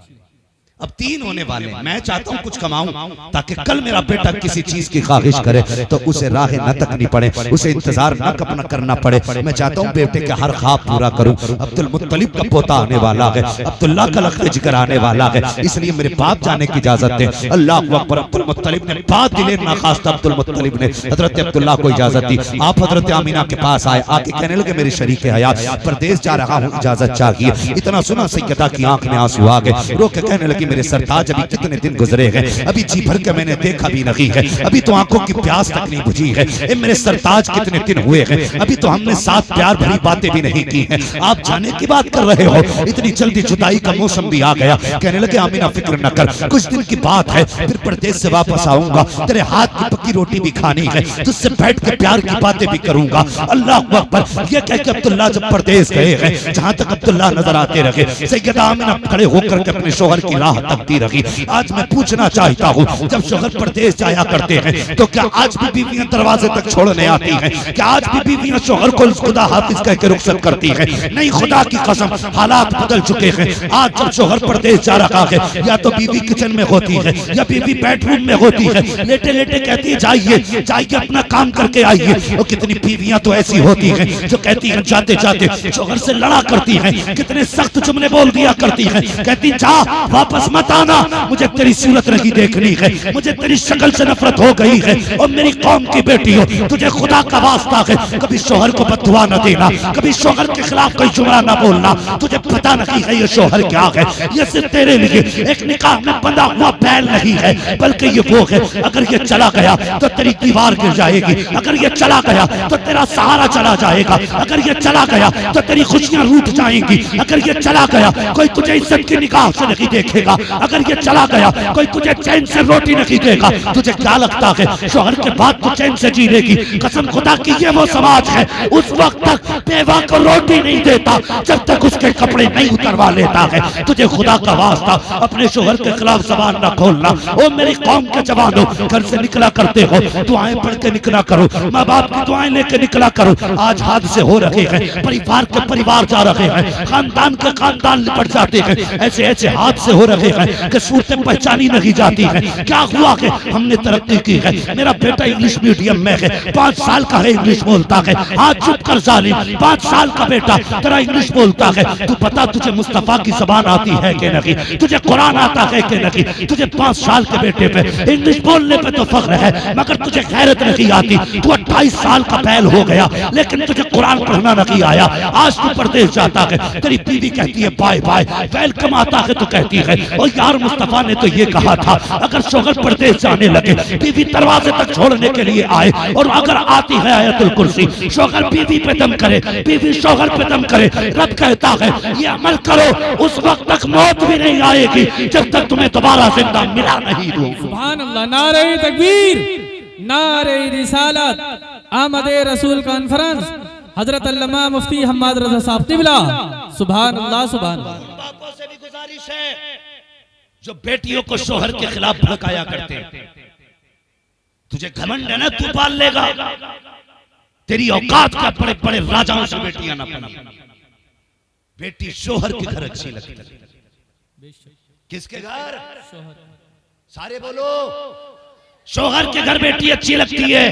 अब 3 होने वाले। मैं चाहता हूं कुछ कमाऊं ताकि कल मेरा बेटा किसी चीज की ख्वाहिश करे तो उसे राह न तकनी पड़े, उसे इंतजार न करना पड़े। मैं चाहता हूं बेटे के हर ख्वाब पूरा करूं। अब्दुल मुत्तलिब का पोता आने वाला है, अब्दुल्ला का लख्त जिक्र आने वाला है, इसलिए मेरे बाप जाने की इजाजत दे। अल्लाह अकबर। अब्दुल मुत्तलिब ने बात दिले नाखास्ता अब्दुल मुत्तलिब ने हजरत अब्दुल्ला को इजाजत दी। आप हजरत आमिना के पास आए, आके कहने लगे मेरे शरीक हयात परदेश जा रहा हूं, इजाजत चाहिए। इतना सुना सैयदा की आंख में आंसू आ गए, रो के कहने लगी मेरे सरताज अभी कितने दिन गुजरे हैं, अभी जी भर के मैंने देखा भी नहीं है, अभी तो आंखों की प्यास तक नहीं बुझी है। ए मेरे सरताज कितने दिन हुए हैं, अभी तो हमने साथ प्यार भरी बातें भी नहीं की हैं, आप जाने की बात कर रहे हो, इतनी जल्दी जुदाई का मौसम भी आ गया। कहने लगे आमिना फिक्र न कर, कुछ दिन की बात है, फिर परदेश से वापस आऊंगा, तेरे हाथ की पक्की रोटी भी खानी है, तुझसे बैठ के प्यार की बातें भी करूंगा। अल्लाह अकबर। ये कह के अब्दुल्ला जब परदेश गए हैं, जहां तक अब्दुल्ला नजर आते रहे, सैयदा आमिना खड़े होकर के अपने शोहर की राह तकती रही। आज मैं पूछना चाहता हूँ, जब शोहर परदेश जाया करते हैं तो क्या आज भी बीवियां दरवाजे तक छोड़ने आती हैं? क्या आज भी बीवियां शोहर को खुदा हाफिज कह के रुखसत करती हैं? नहीं, खुदा की कसम हालात बदल चुके हैं। आज जब शोहर परदेश जा रहा है, या तो बीवी किचन में होती है या बीवी बेडरूम में होती है, लेटे लेटे कहती है जाइए जाइए अपना काम करके आइए। और कितनी बीवियां तो ऐसी होती हैं जो कहती हैं जाते जाते शोहर से लड़ा करती हैं, कितने सख्त जुमले बोल दिया करती हैं, कहती जा वापस मत आना, मुझे तेरी सूरत नहीं देखनी है, मुझे तेरी शक्ल से नफरत हो गई है, और मेरी कौम की बेटी हो, तुझे खुदा का वास्ता है कभी शोहर को बददुआ न देना, कभी शोहर के खिलाफ कोई जुमला न बोलना। तुझे पता नहीं है ये शोहर क्या है, ये सिर्फ तेरे लिए एक निकाह में बंधा हुआ बैल नहीं है, बल्कि ये वो है अगर ये चला गया तो तेरी दीवार गिर जाएगी, अगर ये चला गया तो तेरा सहारा चला जाएगा, अगर ये चला गया तो तेरी खुशियां रूठ जाएंगी, अगर ये चला गया कोई तुझे इज्जत की निगाह से नहीं देखेगा, अगर ये चला गया कोई तुझे चैन से रोटी नहीं देगा। तुझे क्या लगता है शोहर के बाद तू चैन से जी लेगी? कसम खुदा की ये वो समाज है उस वक्त तक बेवा को रोटी नहीं देता जब तक उसके कपड़े नहीं उतरवा लेता है। तुझे खुदा का वास्ता अपने शोहर के खिलाफ जबान न खोलना। ओ मेरी कौम के जवानों, घर से निकला करते हो दुआएं पढ़ के निकला करो, माँ बाप की दुआएं लेके निकला करो। आज हादसे हो रहे हैं, परिवार के परिवार जा रहे हैं, खानदान के खानदान निपट जाते हैं, ऐसे ऐसे हादसे हो रहे रहे हैं कि सूरतें पहचानी नहीं जाती है। क्या हुआ कि हमने तरक्की की है, मेरा बेटा इंग्लिश मीडियम में है, 5 साल का है, इंग्लिश बोलता है। हाँ चुप कर जालिम, 5 साल का बेटा तेरा इंग्लिश बोलता है। तू बता तुझे मुस्तफा की जबान आती है कि नहीं, तुझे कुरान आता है कि नहीं? तुझे 5 साल के बेटे पे इंग्लिश बोलने पे तो फख्र है, मगर तुझे गैरत नहीं आती। तू 28 साल का बैल हो गया लेकिन तुझे कुरान पढ़ना नहीं आया। आज तू परदेश जाता है, तेरी बीवी कहती है बाय बाय, वेलकम आता है तो कहती है और यार मुस्तफा ने तो ये कहा था अगर शोहर परदेश जाने लगे बीवी दरवाजे तक छोड़ने के लिए आए, और अगर आती है आयतुल कुर्सी, शोहर बीवी पे दम करे, बीवी शोहर पे दम करे, रब कहता है ये अमल करो, उस वक्त तक मौत भी नहीं आएगी जब तक तुम्हें दोबारा जिंदा मिला नहीं दूं। सुभान अल्लाह, नारे तकबीर, नारे रिसालत, आमदे रसूल कॉन्फ्रेंस, हजरत अल्लामा मुफ्ती हम्माद रज़ा साहब क़िबला। सुभान अल्लाह, सुभान अल्लाह। बापों से भी गुजारिश है जो बेटियों को शोहर के खिलाफ भड़काया करते हैं, तुझे घमंड है ना, तू पाल लेगा, तेरी औकात का बड़े बड़े राजाओं से बेटियां ना बनी। बेटी शोहर के घर अच्छी लगती है। किसके घर? सारे बोलो। शोहर के घर बेटी अच्छी लगती है,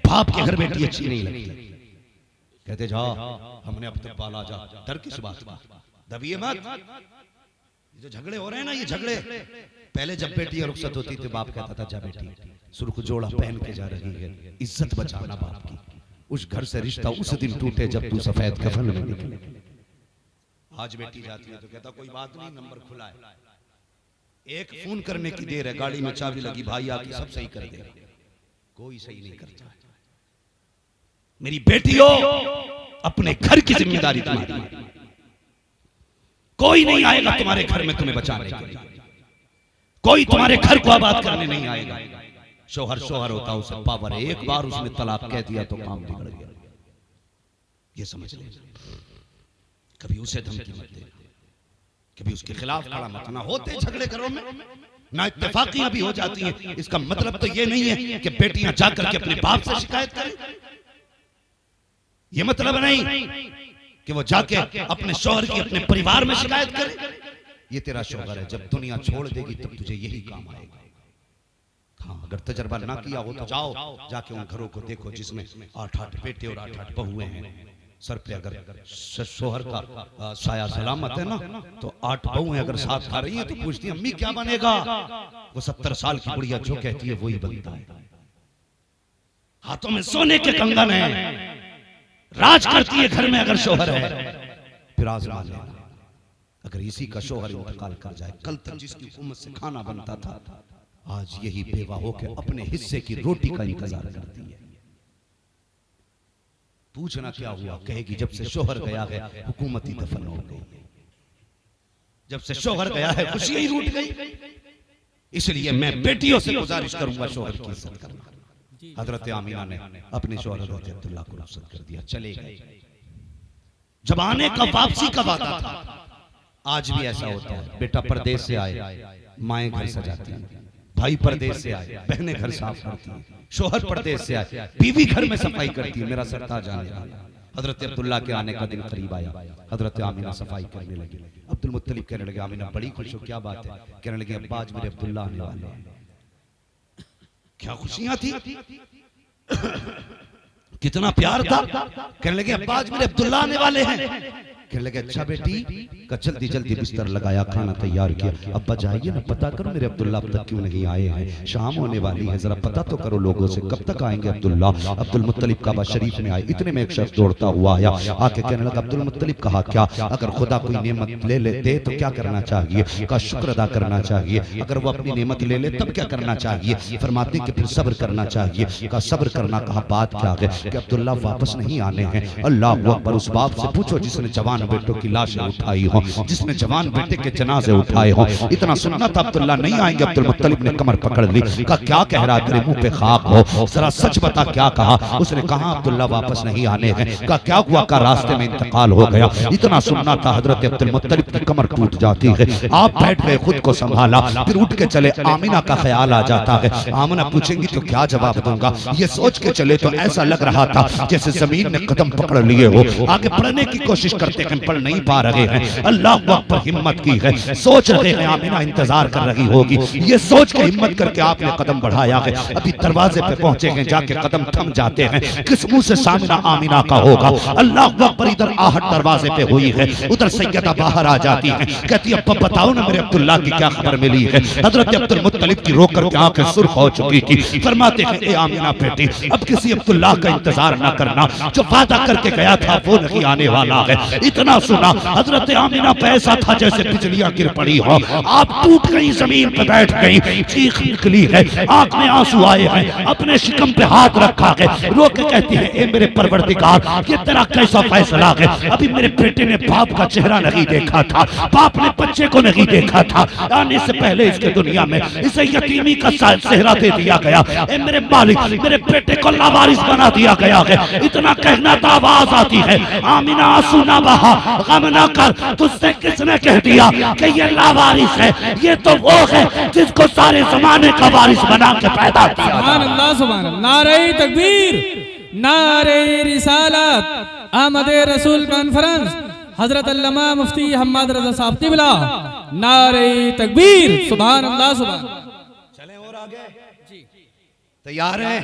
बाप के घर बेटी अच्छी नहीं लगती। कहते जा हमने अब तक पाला, जा डर किस बात का, दबिए मत। जो झगड़े हो रहे हैं ना, ये झगड़े पहले जब बेटी रुखसत होती थी बाप कहता था जा बेटी सुर्ख जोड़ा पहन के जा रही है, इज्जत बचाना बाप की। उस घर से रिश्ता उस दिन टूटे जब तू सफेद कफन में निकले। आज बेटी जाती है तो कहता कोई बात नहीं, नंबर खुला है, एक फोन करने की देर है, गाड़ी में चाबी लगी, भाई आके सब सही कर देगा। कोई सही नहीं करता। मेरी बेटियों, अपने घर की जिम्मेदारी तुम्हारी, कोई नहीं आएगा तुम्हारे घर में तुम्हें बचाने के लिए, कोई तुम्हारे घर को आबाद करने नहीं आएगा। शोहर शोहर होता है, उसे पावर है, एक बार उसने तलाक कह दिया तो काम बिगड़ गया। ये समझ ले, कभी उसे धमकी मत देना, कभी उसके खिलाफ खड़ा मत ना। होते झगड़े घरों में ना, इत्तेफाकियां भी हो जाती हैं। इसका मतलब तो ये नहीं है कि बेटियां जाकर के अपने बाप से शिकायत करें, ये मतलब नहीं कि वो जाके अपने शौहर की अपने परिवार में शिकायत करे। ये तेरा शौहर है, जब दुनिया छोड़ देगी तब तुझे यही काम आएगा। हाँ, अगर तजर्बा ना किया हो तो जाओ, जाके उन घरों को देखो जिसमें 8-8 बेटे और 8-8 बहुएं हैं। सर पे अगर शौहर का साया सलामत है ना, तो 8 बहुएं अगर साथ खा रही हैं तो पूछती है अम्मी क्या बनेगा? वो 70 साल की बुढ़िया जो कहती है वही बनता है। हाथों में सोने के कंगन है, राज करती है घर में अगर शोहर है। फिर आजमा लेना, अगर इसी का शोहर इंतकाल कर जाए, कल तक जिसकी हुकूमत से खाना बनता था, आज यही बेवा होकर अपने हिस्से की रोटी का इंतजार करती है। पूछना क्या हुआ, कहेगी जब से शोहर गया है हुकूमत ही दफन हो गई, जब से शोहर गया है खुशी ही रूठ गई। इसलिए मैं बेटियों से गुजारिश करूंगा शोहर की इज्जत करना। हजरत आमिना ने अपने शौहर हजरत अब्दुल्ला को रुखसत कर दिया, चले गए। जब आने का वापसी का वादा था, आज भी ऐसा होता है। बेटा परदेश से आए, माएं घर सजाती हैं, भाई परदेश से आए, बहनें घर साफ करती हैं, शौहर परदेश से आए, बीवी घर में सफाई करती है। मेरा सरताज आने वाला। हजरत अब्दुल्ला के आने का दिन करीब आया, हजरत आमिना सफाई करने लगी। अब्दुल मुत्तलिब कहने लगे आमिना बड़ी खुश हो, क्या बात है? कहने लगे अब्बा आज मेरे अब्दुल्ला आने वाले हैं। क्या खुशियां थी, कितना प्यार था। कहने लगे अब्बा आज मेरे अब्दुल्ला आने वाले हैं। कहने लगे अच्छा बेटी का जल्दी जल्दी बिस्तर लगाया, खाना तैयार किया। अब्बा जाइए ना, पता करो मेरे अब्दुल्ला अब तक क्यों नहीं आए हैं, शाम होने वाली है, जरा पता तो करो लोगों से कब तक आएंगे अब्दुल्ला। अब्दुल मुत्तलिब काबा शरीफ में आए, इतने में एक शख्स दौड़ता हुआ आया, आके कहने लगा अब्दुल मुत्तलिब कहा क्या, अगर खुदा कोई नेमत ले लेते तो क्या करना चाहिए? का शुक्र अदा करना चाहिए। अगर वो अपनी नेमत ले ले तब क्या करना चाहिए? फरमाते कि फिर सब्र करना चाहिए। का सब्र करना, कहा बात क्या है? कि अब्दुल्ला वापस नहीं आने हैं। अल्लाह अकबर। उस बाप से पूछो जिसने जवान बेटों की लाशें उठाई हो, जिसने जवान बेटे के जनाजे उठाए हो। इतना सुनना था अब्दुल्ला नहीं आएंगे। अब्दुल मुत्तलिब ने कमर पकड़ ली, कहा क्या कह रहा, तेरे मुंह पे खाक हो, जरा सच बता क्या कहा? उसने कहा अब्दुल्ला वापस नहीं आने हैं। कहा क्या हुआ? का रास्ते में इंतकाल हो गया। इतना सुनना था हजरत अब्दुल मुत्तलिब की कमर टूट जाती है। आप बैठ गए, खुद को संभाला, फिर उठ के चले। आमिना का ख्याल आ जाता है, आमिना पूछेंगी तो क्या जवाब दूंगा। ये सोच के चले तो ऐसा लग रहा था जैसे जमीन ने कदम पकड़ लिए हो। आगे बढ़ने की कोशिश करते हैं पढ़ नहीं पा रहे हैं, अल्लाह वक्त पर हिम्मत की है, सोच रहे हैं आमिना इंतजार कर रही होगी, ये सोच के हिम्मत करके आपने कदम बढ़ाया है, अभी दरवाजे पे पहुंचे हैं, जाके कदम थम जाते हैं, किस मुंह से सामना आमिना का होगा। अल्लाह वक्त पर इधर आहट दरवाजे पे हुई है, उधर सैयदा बाहर आ जाती है, कहती है अब बताओ ना मेरे अब्दुल्ला की क्या खबर मिली है। हजरत अब्दुल मुत्तलिब की रोक करके आंखें सुर्ख हो चुकी थी। फरमाते हैं ए आमिना बेटी, अब किसी अब्दुल्ला का इंतजार ना करना, जो वादा करके गया था वो नहीं आने वाला है। इतना सुना हजरत आमिना पे ऐसा था जैसे बिजलियां गिर पड़ी हो, आप टूट गई, जमीन पे बैठ गई, चीख निकली है, आंख में आंसू आए हैं, अपने शिकम पे हाथ रखा है, रो के कहती है ए मेरे परवरदिगार, ये तेरा कैसा फैसला है। अभी मेरे बेटे ने बाप का चेहरा नहीं देखा था, बाप ने बच्चे को नहीं देखा था, आने से पहले इसके दुनिया में इसे यतीमी का चेहरा दे दिया गया। ए मेरे मालिक, मेरे बेटे को लावारिस बना दिया गया है। इतना कहना तो आवाज आती है, आमिना आंसू ना बहा, गम ना कर, तुझसे किसने कह दिया कि ये लावारिस है? ये तो वो है जिसको सारे जमाने का वारिस बना के पैदा किया। सुभान अल्लाह, सुभान अल्लाह। नारे तकबीर, नारे रिसालत, आमदे रसूल कॉन्फ्रेंस, हजरत अल्लामा मुफ्ती हम्माद रजा साहब तिबला, नारे तकबीर, सुभान अल्लाह, सुभान। चलें और आगे, तैयार हैं?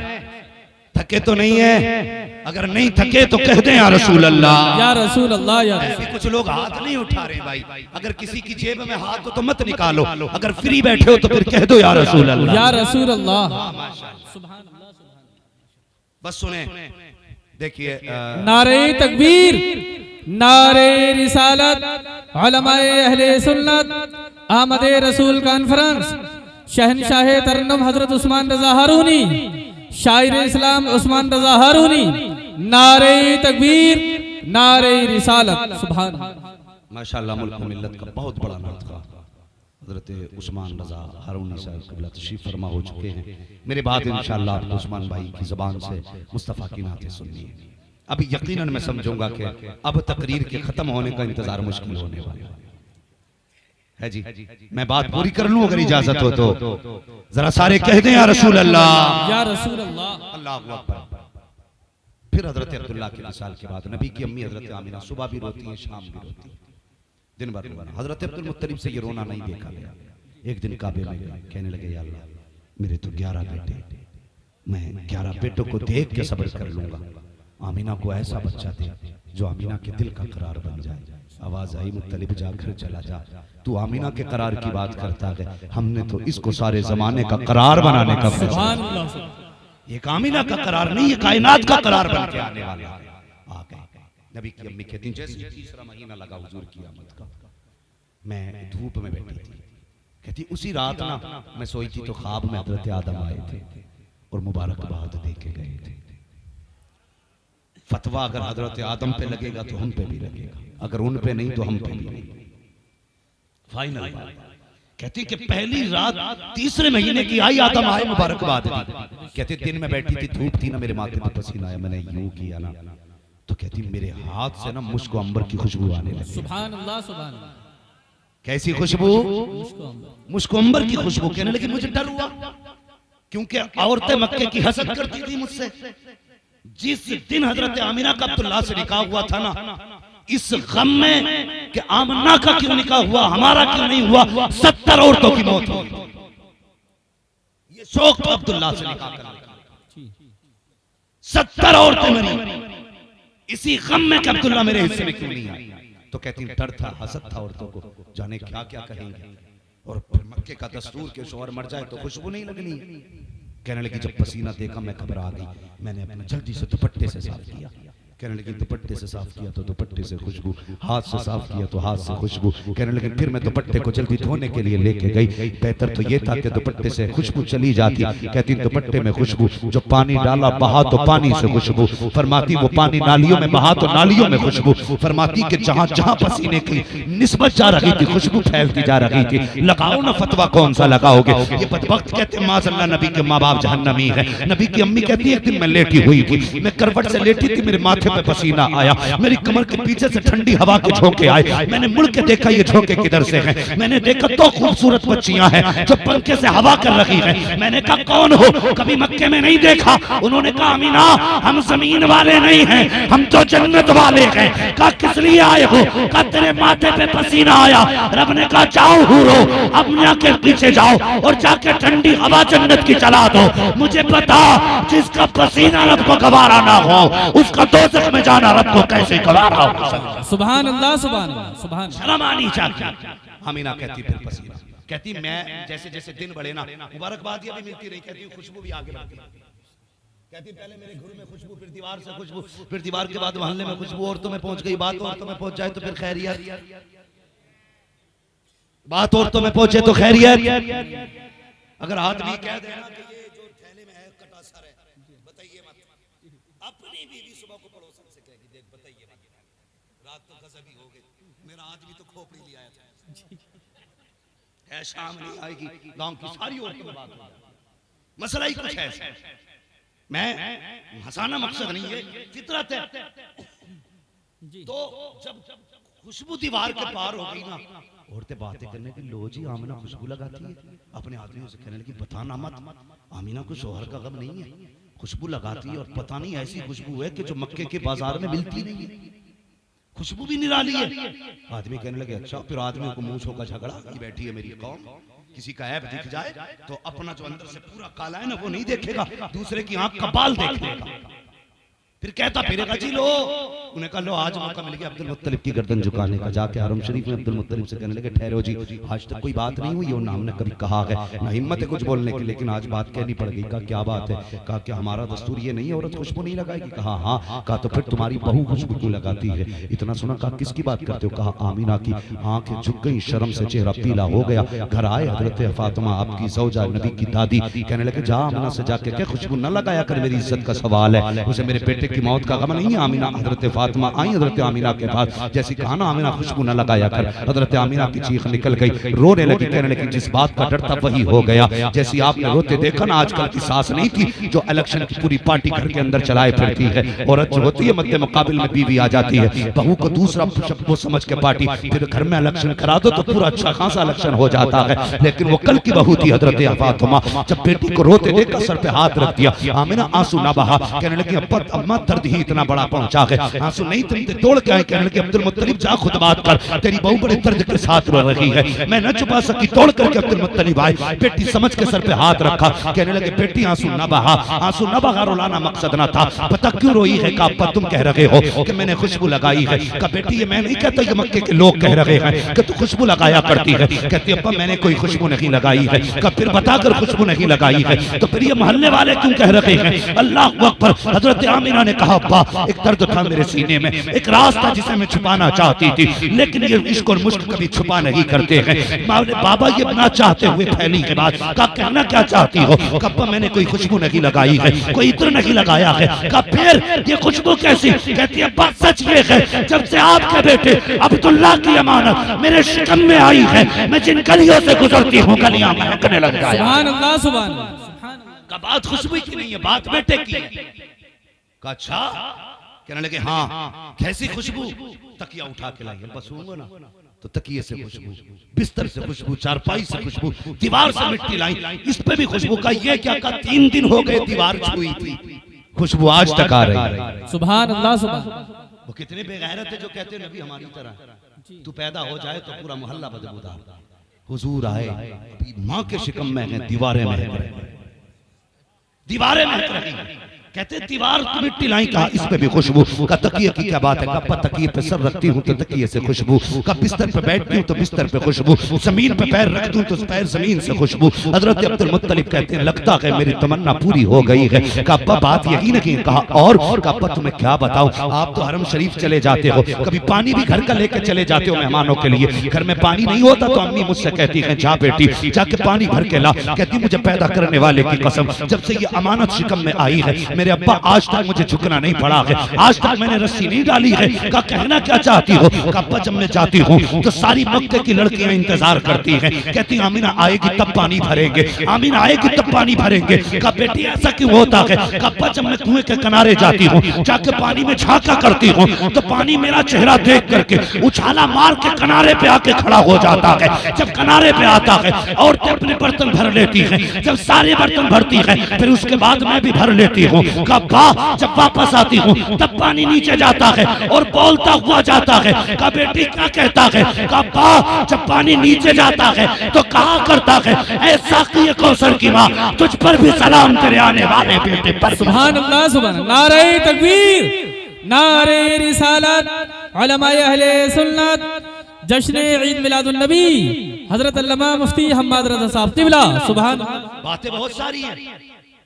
थके तो नहीं है? अगर नहीं थके तो कह दें या रसूल अल्लाह, या रसूल अल्लाह, या ऐसे कुछ लोग हाथ नहीं उठा रहे भाई। अगर किसी की जेब में हाथ हो तो मत निकालो, अगर फ्री बैठे हो तो फिर कह दो या रसूल अल्लाह, या रसूल अल्लाह। बस सुने, देखिए नारे तकबीर, नारे रिसालत, उलमाए अहले सुन्नत, आमदे रसूल कॉन्फ्रेंस, शहनशाह तरन्नुम हजरत उस्मान रजा हारूनी, शायर इस्लाम उस्मान रजा हारूनी, नारे तकबीर, नारे रिसालत, सुभान। माशाअल्लाह, मुल्क मिल्लत का बहुत बड़ा नातखा हजरत उस्मान रजा हारूनी साहब क़िबला तशरीफ फरमा हो चुके हैं। मेरे बाद इंशाअल्लाह आपको उस्मान भाई की ज़बान से मुस्तफ़ा की नातें सुननी है। अभी यकीनन मैं समझूंगा कि अब तकरीर के खत्म होने का इंतजार मुश्किल होने वाला है जी। मैं बात पूरी कर लूं अगर इजाजत हो तो, जरा सारे कह दें या रसूल अल्लाह, या रसूल अल्लाह, अल्लाहु अकबर। फिर हजरत अब्दुल्ला के विसाल के बाद नबी की अम्मी हजरत आमिना सुबह भी रोती हैं, शाम भी रोती हैं, दिन भर रोना। हजरत अब्दुल मुत्तलिब से ये रोना नहीं देखा गया। एक दिन काबे में गए, कहने लगे या अल्लाह, मेरे तो 11 बेटे, मैं 11 बेटों को देख के सब्र कर लूंगा, आमिना को ऐसा बच्चा दे जो आमिना के दिल का करार बन जाए। आवाज आई, मुत्तलिब जा घर चला जा, तू आमिना के करार की बात करता है, हमने तो इसको सारे जमाने का करार बनाने का फैसला। ये आमिना का करार नहीं, ये कायनात का करार बन के आने वाला है। आ गए नबी की अम्मी कहती, जैसे तीसरा महीना लगा हुजूर की आमद का, मैं धूप में बैठी थी, कहती उसी रात ना मैं सोई थी तो ख्वाब में हजरत आदम आए थे और मुबारकबाद दे के गए थे। फतवा अगर हजरत आदम पे लगेगा तो हम पे भी लगेगा, अगर उन पे नहीं तो हम पे भी नहीं। फाइनल कहती कि पहली रात तीसरे महीने की आई, आदम आए, मुबारकबाद दी। कहते दिन में बैठी थी, धूप थी ना, मेरे माथे पे पसीना आया, मैंने यूं किया ना, तो कहती मेरे हाथ से ना मुश्क अंबर की खुशबू आने लगी। सुभान अल्लाह, सुभान अल्लाह। कैसी खुशबू? मुश्क अंबर की खुशबू। कहने लगी मुझे डर हुआ, क्योंकि औरतें मक्के की हसद करती थी मुझसे। जिस दिन हजरत आमिना का अब्दुल्ला से निकाह हुआ था ना, इस गम में कि आमिना का क्यों निकाह हुआ, हमारा क्यों नहीं हुआ, 70 औरतों की मौत हुई। ये शौक था अब्दुल्ला से निकाह करने का, 70 औरतें मरी इसी गम में कि अब्दुल्ला मेरे हिस्से में क्यों नहीं आई। तो कहती डर था, हसद था औरतों को, जाने क्या क्या कहेंगे, और फिर मक्के का दस्तूर के शौहर मर जाए तो खुशबू नहीं लगनी। कहने लगी जब पसीना देखा मैं घबरा गई, मैंने अपने जल्दी से दुपट्टे से साफ किया। कहने लगी दुपट्टे से साफ किया तो दुपट्टे से खुशबू, हाथ से साफ किया तो हाथ से खुशबू। कहने लगी फिर मैं दुपट्टे को जल्दी धोने के लिए लेके गई, बेहतर तो ये था कि दुपट्टे से खुशबू चली जाती। कहती दुपट्टे में खुशबू, जो पानी डाला बहा तो पानी से खुशबू, फरमाती वो पानी नालियों में बहा तो नालियों में खुशबू, फरमाती कि जहां जहां पसीने की निस्बत जा रही थी खुशबू फैलती जा रही थी। लगाओ ना फतवा, कौन सा लगाओगे। ये बदबख्त कहते माज़अल्लाह नबी के माँ बाप जहन्नमी है। नबी की अम्मी कहती है एक दिन मैं लेटी हुई थी, मैं करवट से लेटी थी, मेरे माथे पे पसीना आया, मेरी कमर के पीछे से ठंडी हवा के झोंके आए, मैंने मुड़ के देखा ये झोंके किधर से हैं, मैंने देखा तो खूबसूरत बच्चियां हैं जो पंखे से हवा कर रही हैं। मैंने कहा कौन हो, कभी मक्के में नहीं देखा। उन्होंने कहा अमीना हम जमीन वाले नहीं हैं, हम तो जन्नत वाले हैं। कहा किस लिए आए हो, कहा तेरे माथे पे पसीना आया। रब ने कहा जाओ हूरो अम्मा के पीछे जाओ और जाके ठंडी हवा जन्नत की चला दो। मुझे पता जिसका पसीना रब को गवारा ना हो उसका दोज़ख में जाना रब को कैसे गवारा हो। सुभान अल्लाह, सुभान अल्लाह, सुभान अल्लाह। शर्म आनी चाहिए। अमीना कहती फिर पसीना, कहती मैं जैसे जैसे दिन बढ़े ना मुबारकबाद ये भी मिलती रही, कहती खुशबू भी आगे बढ़ती, कहती पहले मेरे घर में खुशबू, फिर दीवार से खुशबू, फिर दीवार के बाद मोहल्ले में खुशबू, औरतों में पहुंच गई, बात औरतों में पहुंच जाए तो फिर खैरियत, बात औरतों में पहुंचे तो खैरियत। अगर आदमी कह देना कि ये जो थैले में है कटा सर है, बताइए मत, अपनी बीवी सुबह को पड़ोसन से कहेगी देख बताइए मत, रात तो गजबी हो गई, मेरा आदमी तो खोपड़ी ले आया था, है शाम नहीं आएगी, गांव की सारी औरतों में बात हो, मसला ही कुछ है। मैं हंसाना मकसद नहीं है, फितरत है। तो जब खुशबू दीवार के पार हो गई ना, औरतें बातें करने की, लो जी आमिना खुशबू लगाती है, अपने आदमियों से कहने लगी बताना मत, आमिना को शोहर का गम नहीं है, खुशबू लगाती है और पता नहीं ऐसी खुशबू है कि जो मक्के के बाजार में मिलती नहीं है, खुशबू भी निराली है। आदमी कहने लगे अच्छा। फिर आदमियों को मूंछों का झगड़ा, बैठी है मेरी कौम, किसी का ऐब दिख जाए तो अपना जो अंदर से पूरा काला है ना वो नहीं देखेगा, दूसरे की आंख का बाल देख लेगा, फिर कहता फिरेगा जी लो। उन्हें कहा लो आज मौका मिल गया अब्दुल मुत्तलिब की गर्दन झुकाने का। जाके हरम शरीफ में अब्दुल मुत्तलिब से कहने लगे ठहरो जी, आज तक कोई बात नहीं हुई और ना हमने कभी कहा है, ना हिम्मत है कुछ बोलने की, लेकिन आज बात कहनी पड़ गई। कहा क्या बात है, कहा कि हमारा दस्तूर ये नहीं है औरत खुशबू नहीं लगाएगी। कहा हाँ। कहा तो फिर तुम्हारी बहू खुशबू क्यों लगाती है? इतना सुना। कहा किसकी बात करते हो? कहा आमीना की। आंखें झुक गई, शर्म से चेहरा पीला हो गया। घर आए हजरत फातिमा आपकी ज़ौजा नबी की दादी, कहने लगे जा आमीना से जाके क्या खुशबू न लगाया कर, मेरी इज्जत का सवाल है, उसे मेरे बेटे की मौत का गम नहीं। आमीना हजरत फातिमा आई हजरत आमीना के पास, जैसी कहा ना आमीना खुशबू न लगाया कर, हजरत आमीना की चीख निकल गई, रोने लगी, कहने लगी जिस बात का डर था वही हो गया। जैसी आपने रोते देखा ना, आजकल की सास नहीं थी जो इलेक्शन की पूरी पार्टी घर के अंदर चलाए फिरती है। औरत जो होती है मध्य मुकाबिल में बीवी आ जाती है, बहू को दूसरा वो समझ के पार्टी, फिर घर में इलेक्शन करा दो तो पूरा अच्छा खासा इलेक्शन हो जाता है। लेकिन वो कल की बहू थी हजरत फातिमा, जब बेटी को रोते देखा सर पे हाथ रख दिया, आमीना आंसू ना बहा, कहने लगी अम्मा दर्द ही इतना बड़ा पहुंचा है, आंसू नहीं तुम तोड़ के आए। कहने लगे अब्दुल मुत्तलिब जा खुद बात कर, तेरी बहू बड़े दर्द के साथ रो रही है, मैं न छुपा सकी, तोड़ करके अब्दुल मुत्तलिब आए, बेटी समझ के सर पे हाथ रखा, कहने लगे बेटी आंसू न बहा, आंसू न बहा, रुलाना मकसद ना था, पता क्यों रोई है? का अब्बा तुम कह रहे हो कि मैंने खुशबू लगाई है। का बेटी ये मैं नहीं कहता, ये मक्के के लोग कह रहे हैं कि तू खुशबू लगाया करती है। कहती अब्बा मैंने कोई खुशबू नहीं लगाई है। का फिर बताकर खुशबू नहीं लगाई है तो फिर ये मोहल्ले वाले क्यों कह रहे हैं? अल्लाह अकबर। हजरत आमीना ने कहा अब्बा एक दर्द था मेरे सीने में, एक राज था जिसे मैं छुपाना चाहती थी, लेकिन ये इश्क और मुश्क कभी छुपा नहीं करते हैं। बाबा ये ना चाहते हुए फैली है बात। का कहना क्या चाहती हो? कब्बा मैंने कोई खुशबू नहीं लगाई है, कोई इत्र नहीं लगाया है। का फिर ये खुशबू कैसी? कहती है बात सच ये है, जब से आपके बेटे अब्दुल्ला की अमानत मेरे शिकम में आई है, मैं जिन गलियों से गुजरती हूँ गलियां महकने लग गया। सुभान अल्लाह, सुभान अल्लाह। का बात खुशबू की नहीं है, बात बेटे की है। का अच्छा? कहने लगे हाँ। कैसी खुशबू? तकिया उठा के लाई, बस सूंघो ना तो तकिए से खुशबू, बिस्तर से खुशबू, चारपाई से खुशबू, दीवार से मिट्टी लाई, इस पे भी खुशबू। का ये क्या? का 3 दिन हो गए दीवार छुई थी, खुशबू आज तक आ रही है। सुभान अल्लाह, सुभान। वो कितने बेगैरत है जो कहते हैं नबी हमारी तरह तू पैदा हो जाए तो पूरा मोहल्ला बदबूदार। हुजूर आए, अभी माँ के शिकम में है, दीवारें महक रही, दीवारें महक रही हैं। कहते दीवार की मिट्टी लाई। कहा इस पे भी खुशबू। का तकिए की क्या बात है? कब तकिए पे सर रखती हूँ तो तकिए से खुशबू, कब बिस्तर पे बैठती हूँ तो बिस्तर पे खुशबू, जमीन पे पैर रखती हूँ तो पैर जमीन से खुशबू। हजरत अब्दुल मुत्तलिब कहते हैं लगता है मेरी तमन्ना पूरी हो गई है। कब्बा बात यही नहीं। कहा और कब्बा तुम्हें क्या बताऊं, आप तो हरम शरीफ चले जाते हो, कभी पानी भी घर का लेकर चले जाते हो मेहमानों के लिए, घर में पानी नहीं होता तो अम्मी मुझसे कहती है जा बेटी जाके पानी भर के ला। कहती मुझे पैदा करने वाले की कसम जब से ये अमानत शिकम में आई है मेरे अब्बा आज तक मुझे झुकना नहीं पड़ा है, आज तक मैंने रस्सी नहीं डाली है। कहा कहना क्या चाहती हो? कहा अब्बा जब मैं जाती हूँ तो सारी मक्के की लड़कियां इंतजार करती हैं, कहती आमीना आएगी तब पानी भरेंगे, आमीना आएगी तब पानी भरेंगे। कहा बेटी ऐसा क्यों होता है? कहा अब्बा जब मैं कुएं के किनारे जाती हूँ, जाके पानी में झांका करती हूँ तो पानी मेरा चेहरा देख करके उछाला मार के किनारे पे आके खड़ा हो जाता है। जब किनारे पे आता है औरतें अपने बर्तन भर लेती हैं, जब सारे बर्तन भरती है फिर उसके बाद मैं भी भर लेती हूँ। कहा जब वापस आती हूँ तब पानी नीचे जाता है और बोलता हुआ जाता है। कहा बेटी क्या कहता है? कहा जब पानी नीचे जाता है तो कहा करता है ऐसा कि कौसर की माँ तुझ पर भी सलाम तेरे आने वाले बेटे पर। सुभान अल्लाह सुभान अल्लाह। नारे तकबीर, नारे रिसालत, उलमाए अहले सुन्नत, जश्न ईद मिलादुन नबी, हजरत अल्लामा मुफ्ती हम्माद रज़ा साहब क़िबला। सुभान। बातें बहुत सारी हैं।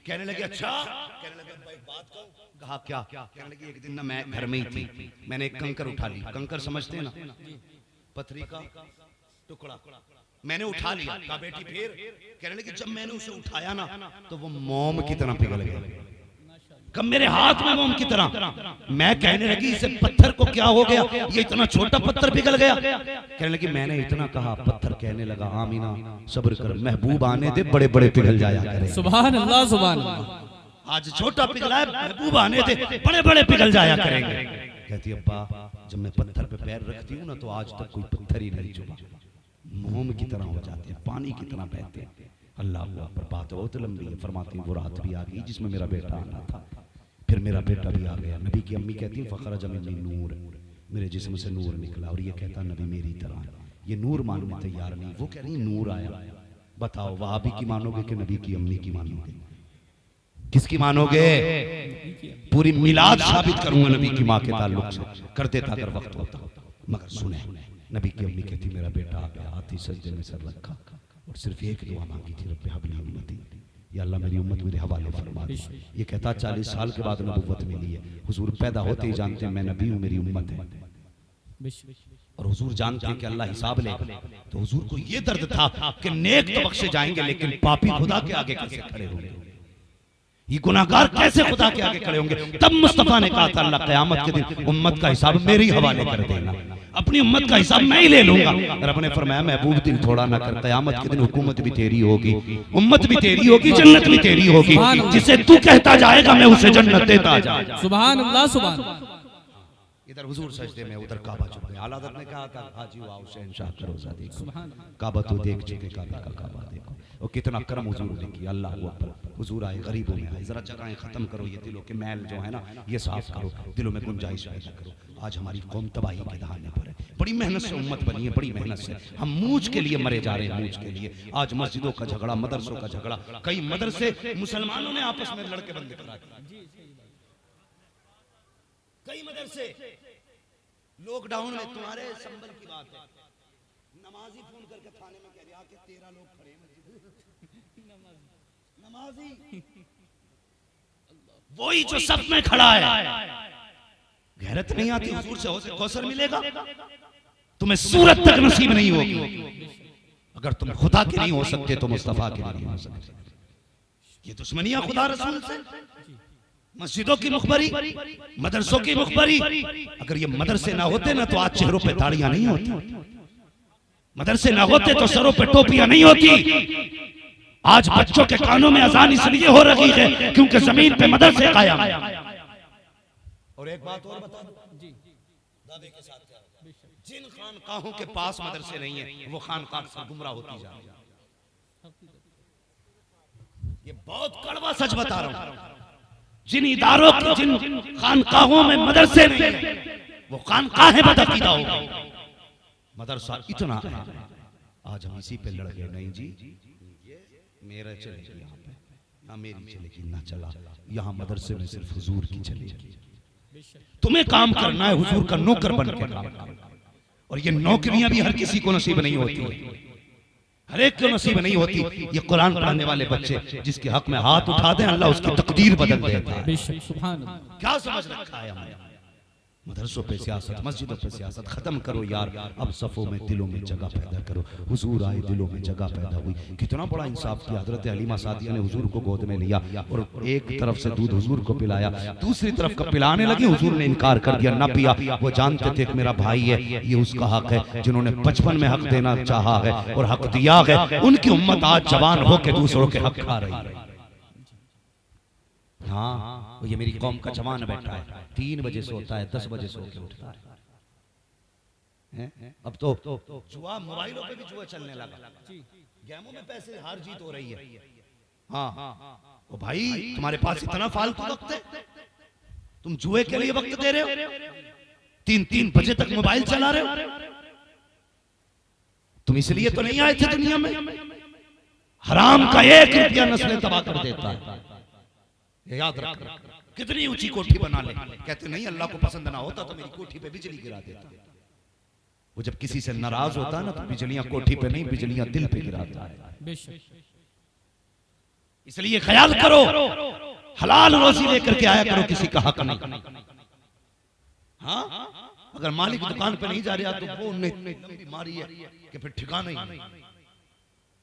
कहने लगे अच्छा, कहने लगे भाई बात कहूं। कहा क्या? कहने लगे एक दिन ना मैं घर में ही थी, मैंने एक कंकर उठा ली। कंकर समझते हैं ना, पथरी का टुकड़ा, मैंने उठा लिया। कहा बेटी फिर? कहने लगी जब मैंने उसे उठाया ना तो वो मोम की तरह पिघल गया। कब मेरे हाथ में मोम की तरह। मैं कहने लगी इसे पत्थर को क्या हो गया, ये इतना छोटा पत्थर पिघल गया। कहने लगी मैंने इतना कहा, पत्थर कहने लगा आमीना सब्र कर, महबूब आने दे, बड़े बड़े पिघल जाया करे। सुभान अल्लाह सुभान अल्लाह। आज छोटा पिघला है, महबूब आने दे, बड़े बड़े पिघल जाया करेंगे। कहती अब्बा जब मैं पत्थर पे पैर रखती हूँ ना तो आज तक कोई पत्थर ही नहीं चुभा, मोम की तरह हो जाते हैं, पानी की तरह बहते हैं। अल्लाह अकबर। बात बहुत लंबी है। फरमाती वो रात भी आ गई जिसमें मेरा बेटा आना था, फिर मेरा बेटा भी आ गया। नबी की अम्मी कहती है फ़खरज मिन्नी नूर, मेरे जिस्म से नूर निकला। और ये कहता नबी मेरी तरह, ये नूर मानने तैयार नहीं। वो कह रही नूर आया। बताओ वहाबी की मानोगे कि नबी की अम्मी की मानोगे? किसकी मानोगे? पूरी मिलाद साबित करूंगा नबी की माँ के ताल्लुक से, कर देता अगर वक्त होता। मगर सुने, नबी की अम्मी कहती मेरा बेटा आ गया, हाथी सजदे में सर रखा और सिर्फ एक दुआ मांगी थी, रब्बे हबली उम्मती, या अल्लाह मेरी उम्मत मेरे हवाले फरमा दे। ये कहता 40 साल के बाद नबुव्वत मिली है। हुजूर पैदा होते ही जानते हैं मैं नबी हूँ, मेरी उम्मत है। और हुजूर जानते हैं कि अल्लाह हिसाब लेगा। तो हुजूर को ये दर्द था कि नेक तो बख्शे जाएंगे लेकिन पापी खुदा के आगे कैसे खड़े होंगे, ये गुनाहगार कैसे खुदा के आगे खड़े होंगे। तब मुस्तफा ने कहा था अल्लाह क़यामत के दिन उम्मत का हिसाब मेरे ही हवाले कर देना, अपनी उम्मत का हिसाब मैं ही ले लूंगा। रब ने फरमाया महबूब दिल थोड़ा ना कर, क़यामत के दिन हुकूमत भी तेरी होगी, उम्मत भी तेरी होगी, जन्नत भी तेरी होगी। जिसे तू कहता जाएगा मैं उसे जन्नत देता जाऊंगा। सुभान अल्लाह सुभान। इधर हुजूर सजदे में, उधर काबा झुक गया। आला हज़रत ने कहा था हाजी आओ शहंशाह का रोज़ा देखो, काबा तो देख चुके, काबे का काबा देखो। और कितना करम हुजूर ने किया। अल्लाह अकबर। हुजूर आए गरीबों में आए, जरा जगहें खत्म करो, ये दिलों के मैल जो है ना ये साफ करो, दिलों में गुंजाइश पैदा करो। आज हमारी कौम तबाही के दहाने पर है, बड़ी मेहनत से उम्मत बनी है, बड़ी मेहनत से। हम मूज के लिए मरे जा रहे हैं, मूज के लिए। आज मस्जिदों का झगड़ा, मदरसों का झगड़ा, कई मदरसे मुसलमानों ने आपस में लड़के बंद करा दिए। कई मदरसे लॉकडाउन में, तुम्हारे संबल की बात है, नमाजी फोन करके थाने में कह रहे आके 13 लोग खड़े हैं, नमाजी वही जो सब में खड़ा है। गैरत नहीं आती हुजूर से होते कौसर मिलेगा, तुम्हें सूरत तक नसीब नहीं होगी। अगर तुम खुदा के नहीं हो सकते तो मुस्तफा के नहीं हो सकते। ये दुश्मनियां खुदा रसूल से, मस्जिदों की मुखबरी, मदरसों की मुखबरी। अगर ये मदरसे ना होते ना तो आज चेहरों पे दाढ़ियां नहीं होती, मदरसे ना होते तो सरों पे टोपियां नहीं होती। आज बच्चों के कानों में अजान इसलिए हो रही है क्योंकि जमीन पे मदरसे कायम है। और एक बात और बता दूं, दादे के साथ जिन खानकाहों के पास मदरसे नहीं है वो खानकाह से गुमराह होती जा रही है। ये बहुत कड़वा सच बता रहा हूं। जिन इदारों की, जिन खानकाहों में मदरसे नहीं है वो खानकाहें बदअकीदा हो गई। मदरसा इतना है, आज हम इसी पे लड़ गए। नहीं जी, मेरा चलेगी यहाँ पे, ना मेरी चलेगी, ना चला यहाँ मदरसे में सिर्फ हुजूर की चलेगी। तुम्हें काम करना है हुजूर का नौकर बन के काम करना। और ये नौकरियां भी हर किसी को नसीब नहीं होती, हर एक को नसीब नहीं होती। ये कुरान पढ़ने वाले बच्चे जिसके हक में हाथ उठा दें अल्लाह उसकी तकदीर बदल देता है। सुभान अल्लाह। क्या समझ रखा है हमने? मदरसों पे सियासत, मस्जिदों पे सियासत खत्म करो यार। अब सफ़ों में दिलों में जगह पैदा करो। हुजूर आए, दिलों में जगह पैदा हुई। कितना बड़ा इंसाफ किया। हजरत हलीमा सादिया ने हुजूर को गोद में लिया और एक तरफ से दूध हुजूर को पिलाया, दूसरी तरफ का पिलाने लगी, हुजूर ने इनकार कर दिया, ना पिया। वो जानते थे कि मेरा भाई है, ये उसका हक है। जिन्होंने बचपन में हक देना चाहा है और हक दिया है, उनकी उम्मत आज जवान होकर दूसरों के हक खा रही है। हाँ, ये मेरी कौम का जवान बैठा है, 3 बजे सोता है, 10 बजे सो के उठता है। अब तो जुआ, मोबाइलों पे भी जुआ चलने लगा, गेमों में पैसे हार जीत हो रही है। हाँ, तो भाई तुम्हारे पास इतना फालतू वक्त है, तुम जुए के लिए वक्त दे रहे हो, 3-3 बजे तक मोबाइल चला रहे हो। तुम इसलिए तो नहीं आए थे दुनिया में। हराम का 1 रुपया नस्लें तबाह कर देता है, याद रख। कितनी ऊंची कोठी बना ले, कहते नहीं अल्लाह को पसंद ना होता तो मेरी कोठी पे बिजली गिरा देता। वो जब किसी से नाराज होता है ना, तो बिजलियां कोठी पे नहीं, बिजलियां दिल पे गिराता है। इसलिए ख्याल करो, हलाल रोजी लेकर के आया करो, किसी का हक नहीं। हाँ, अगर मालिक दुकान पे नहीं जा रहा तो वो लंबी मारी है कि फिर ठिकाना ही नहीं।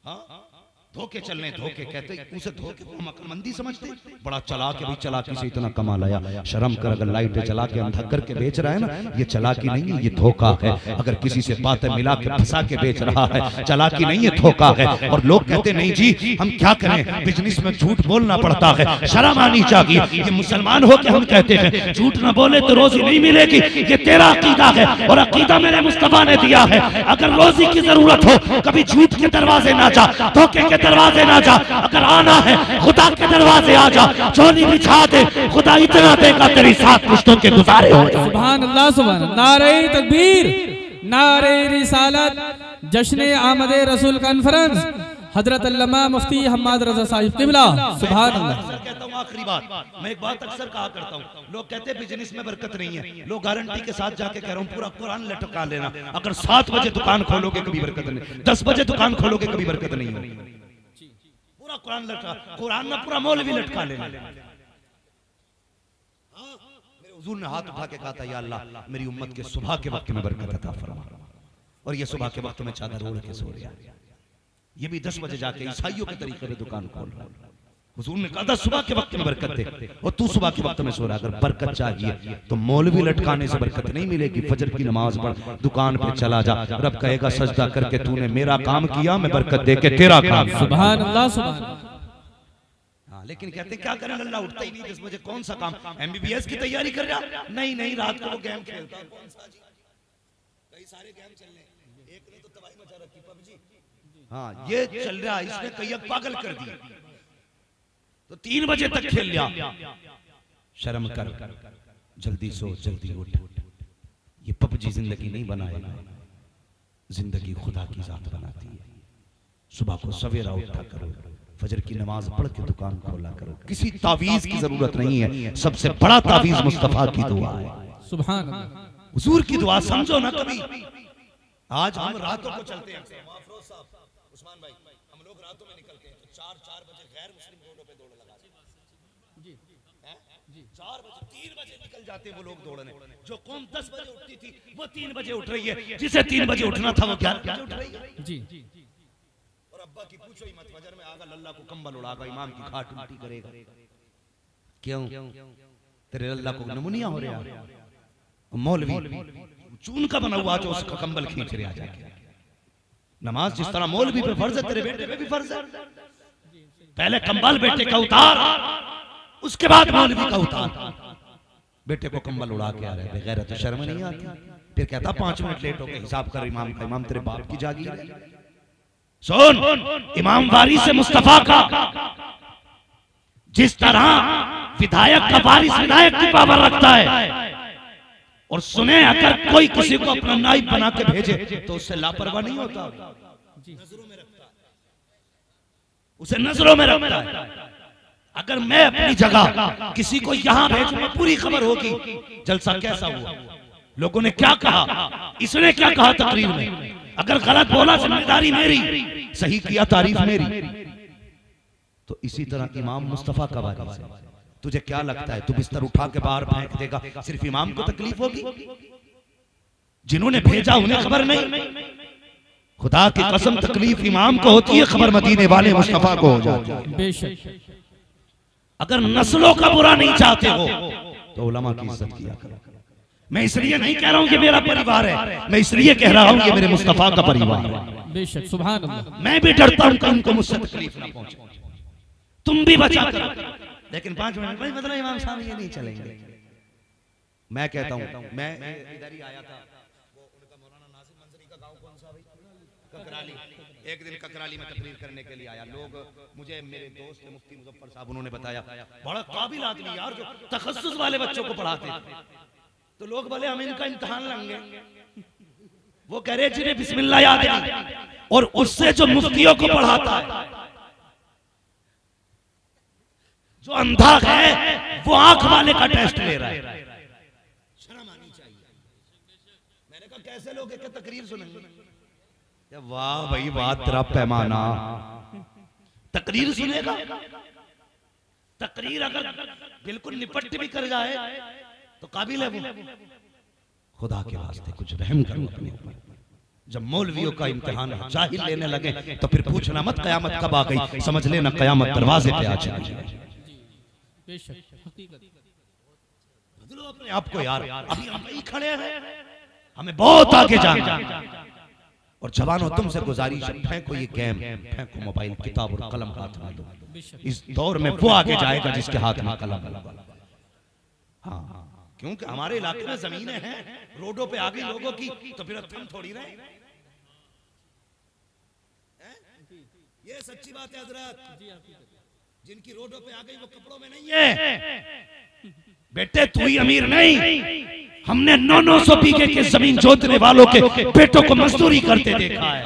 हाँ, धोखे चलने, धोखे कहते, उसे धोखे को हम अक्लमंदी समझते। बड़ा चालाक है भाई, चालाकी से इतना कमा लाया। शर्म कर, अगर लाइट जला के अंधा करके बेच रहा है ना, ये चालाकी नहीं है, ये धोखा है। अगर किसी से बातें मिला के फंसा के बेच रहा है, चालाकी नहीं है, धोखा है। और लोग कहते नहीं जी हम क्या करें, बिजनेस में झूठ बोलना पड़ता है, शर्म आनी चाहिए। ये मुसलमान हो के हम कहते हैं झूठ ना बोले तो रोजी नहीं मिलेगी, ये तेरा अकीदा है और अकीदा मेरे मुस्तफा ने दिया है। अगर रोजी की जरूरत हो, कभी झूठ के दरवाजे ना जा, धोखे के दरवाजे ना जा। अगर आना है खुदा के दरवाजे आ जा, चोली बिछा दे, खुदा इतना देगा तेरी 7 पुश्तों के गुजारे हो। सुभान अल्लाह, सुभान। नारे तकबीर, नारे रिसालत, जश्न आमद रसूल कॉन्फ्रेंस, हजरत अल्लामा मुफ्ती हम्माद रजा साहिब क़िबला। सुभान अल्लाह। कहता हूं आखिरी बात, मैं एक बात अक्सर कहा करता हूं, लोग कहते हैं बिजनेस में बरकत नहीं है। लोग गारंटी के साथ जाके कह रहा हूं, पूरा कुरान लटका लेना। अगर 7 बजे दुकान खोलोगे कभी बरकत नहीं, 10 बजे दुकान खोलोगे कभी बरकत नहीं होगी। पूरा कुरान लटका, कुरान में पूरा मौलवी लटका लेना। मेरे हुजूर ने हाथ उठा के कहा था, या अल्लाह मेरी उम्मत के सुबह के वक्त में बरकत अता फरमा। और ये सुबह के वक्त में चादर ओढ़ के सो रहा, ये भी 10 बजे जाके ईसाइयों के तरीके में दुकान खोल रहा है। हुजूर ने कहा था सुबह के वक्त में बरकत दे, और तू सुबह के वक्त में सो रहा। अगर बरकत चाहिए तो मौलवी लटकाने से बरकत नहीं मिलेगी। फजर की नमाज पढ़, दुकान पे चला जा, रब कहेगा सजदा करके तूने मेरा काम किया, मैं बरकत दे के तेरा काम। सुभान अल्लाह, सुभान। हाँ, लेकिन कहते क्या करें, अल्लाह उठता ही नहीं 10 बजे, कौन सा काम, MBBS की तैयारी कर रहा? नहीं नहीं, रात को वो गेम खेलता है। कौन सा जी? कई सारे गेम चल रहे, एक ने तो तबाही मचा रखी, PUBG। हाँ, ये चल रहा, इसने कई पागल कर दिया, तो 3 बजे तक खेल लिया। शर्म कर, जल्दी सो, जल्दी उठ। ये PUBG जिंदगी नहीं बनाएगा, जिंदगी खुदा की जात बनाती है। सुबह को सवेरा उठा करो, फजर की नमाज पढ़ के दुकान खोला करो। किसी तावीज की जरूरत नहीं है, सबसे बड़ा तावीज मुस्तफा की दुआ है। सुभान अल्लाह। हुजूर की दुआ समझो ना कभी। आज हम रातों को चलते हैं, माफरोज साहब, उस्मान भाई, हम लोग रातों में निकल के 4 बजे गैर मुस्लिम रोडों पे दौड़ लगाते हैं। जी जी, 4 बजे 3 बजे निकल जाते हैं वो लोग दौड़ने। जो कौम 10 बजे उठती थी वो 3 बजे उठ रही है, जिसे 3 बजे उठना था वो 11 बजे उठ रही है। जी, और अब्बा की पूछो ही मत, फजर में आगा लल्ला को कंबल उड़ागा, इमाम की खाट उल्टी करेगा। क्यों? तेरे लल्ला को नमूनिया हो रहा है। मौलवी चून का बना हुआ जो उसका कंबल खींच रहा जाके। नमाज जिस तरह मौलवी पे फर्ज है, तेरे बेटे पे भी फर्ज है। पहले कंबल बेटे का उतार, उसके बाद मौलवी का उतार। बेटे को कंबल उड़ा के आ रहे, बेगैरत तो शर्म नहीं आती। फिर कहता 5 मिनट लेट हो गए, हिसाब कर इमाम का। इमाम तेरे बाप की जागीर है। सुन, इमाम वारिस से मुस्तफा का, जिस तरह विधायक का वारिस विधायक की पावर रखता है। और सुने, अगर कोई किसी को अपना नाइब बना के भेजे तो उससे लापरवाह नहीं होता, नजरों में रखता है, उसे नजरों में रखता है। अगर मैं अपनी जगह किसी को यहां भेजूंगा, पूरी खबर होगी जलसा कैसा हुआ, लोगों ने क्या कहा, इसने क्या कहा तकरीर में। अगर गलत बोला जिम्मेदारी मेरी, सही किया तारीफ मेरी। तो इसी तरह इमाम मुस्तफा का वारिस है। तुझे क्या लगता है तू बिस्तर उठा के बाहर फेंक देगा, सिर्फ इमाम को तकलीफ होगी? जिन्होंने भेजा उन्हें खबर नहीं? खुदा की कसम तकलीफ इमाम को होती है, खबर मदीने वाले मुस्तफा को हो जाती है। बेशक। अगर नस्लों का बुरा नहीं चाहते हो तो उलमा की इज्जत किया करो। मैं इसलिए नहीं कह रहा हूं कि मेरा परिवार है, मैं इसलिए कह रहा हूं कि मेरे मुस्तफा का परिवार है। बेशक, सुभान अल्लाह। मैं भी डरता हूं कि उनको मुझसे तकलीफ ना पहुंचे, तुम भी बचा करो। लेकिन 5 मिनट भाई मतलब इमाम साहब ये नहीं चलेंगे। मैं कहता हूं, मैं इधर ही आया था, वो उनका मौलाना नासिर मंजरी का गांव कौन सा भाई? ककराली। एक दिन ककराली में तकरीर करने के लिए आया। लोग मुझे, मेरे दोस्त मुफ्ती मुजफ्फर साहब, उन्होंने बताया बड़ा काबिल आदमी यार जो तखस्सुस वाले बच्चों को पढ़ाते थे। तो लोग बोले हम इनका इम्तिहान लेंगे। वो कह रहे जिन्हें बिस्मिल्लाह याद है और उससे जो मुफ्तियों को पढ़ाता है, जो अंधा है वो आंख वाले का टेस्ट ले रहा है। शर्म आनी चाहिए। मैंने कहा कैसे लोग एक तकरीर सुनेंगे? वाह भाई वाह, तेरा पैमाना। तकरीर सुनेगा? तकरीर अगर बिल्कुल निपट भी कर जाए तो काबिल है वो। खुदा के वास्ते कुछ रहम करो अपने ऊपर। जब मौलवियों का इम्तिहान जाहिल लेने लगे तो फिर पूछना मत कयामत कब आ गई, समझ लेना कयामत दरवाजे पे आ चुकी है। बदलो अपने आप को यार, अभी हम ही खड़े हैं, हमें बहुत आगे जाना है। और जवानों तुमसे गुजारिश है, फेंको ये गेम, फेंको मोबाइल, किताब और कलम हाथ में लो। इस दौर में वो आगे जाएगा जिसके हाथ में कलम है। हाँ, क्योंकि हमारे इलाके में जमीनें हैं, रोडों पे आ गई लोगों की, तो फिर हम थोड़ी रहे। ये सच्ची बात है हजरत, जिनकी रोडों पे आ गई वो कपड़ों में नहीं है। बेटे तू ही अमीर नहीं, हमने 900 बीघे के जमीन जोतने वालों के बेटों को मजदूरी करते देखा है।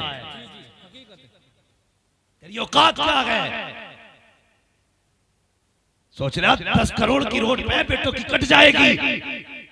तेरी औकात क्या है? सोच रहा 10 करोड़ की रोड पे बेटों की कट जाएगी?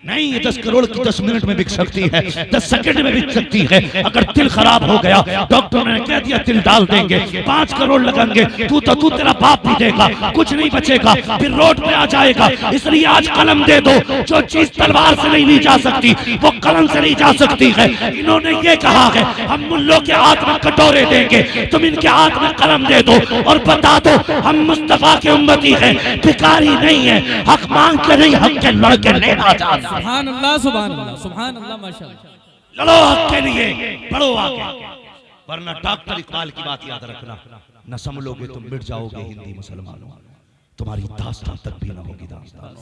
नहीं, ये 10 करोड़ की 10 मिनट में बिक सकती है, 10 सेकंड में बिक सकती है। अगर दिल खराब हो गया, डॉक्टर ने कह दिया दिल डाल देंगे, 5 करोड़ लगेंगे, तू तेरा बाप भी देगा, कुछ नहीं बचेगा, फिर रोड पे आ जाएगा। इसलिए आज कलम दे दो। जो चीज तलवार से नहीं ली जा सकती वो कलम से ली जा सकती है। इन्होंने ये कहा है हम मुल्लों के हाथ में कटोरे देंगे, तुम इनके हाथ में कलम दे दो और बता दो हम मुस्तफा के उम्मती हैं, भिखारी नहीं है, हक मांग के नहीं, हक के लड़के लेना चाहते। सुभान अल्लाह, सुभान अल्लाह, सुभान अल्लाह, माशाअल्लाह। लड़ो हक के लिए, बढ़ो आगे, वरना डॉक्टर इकबाल की बात याद रखना, न संभलोगे तुम मिट जाओगे हिंदी मुसलमानों, तुम्हारी दास्तान तक भी न होगी दास्तान।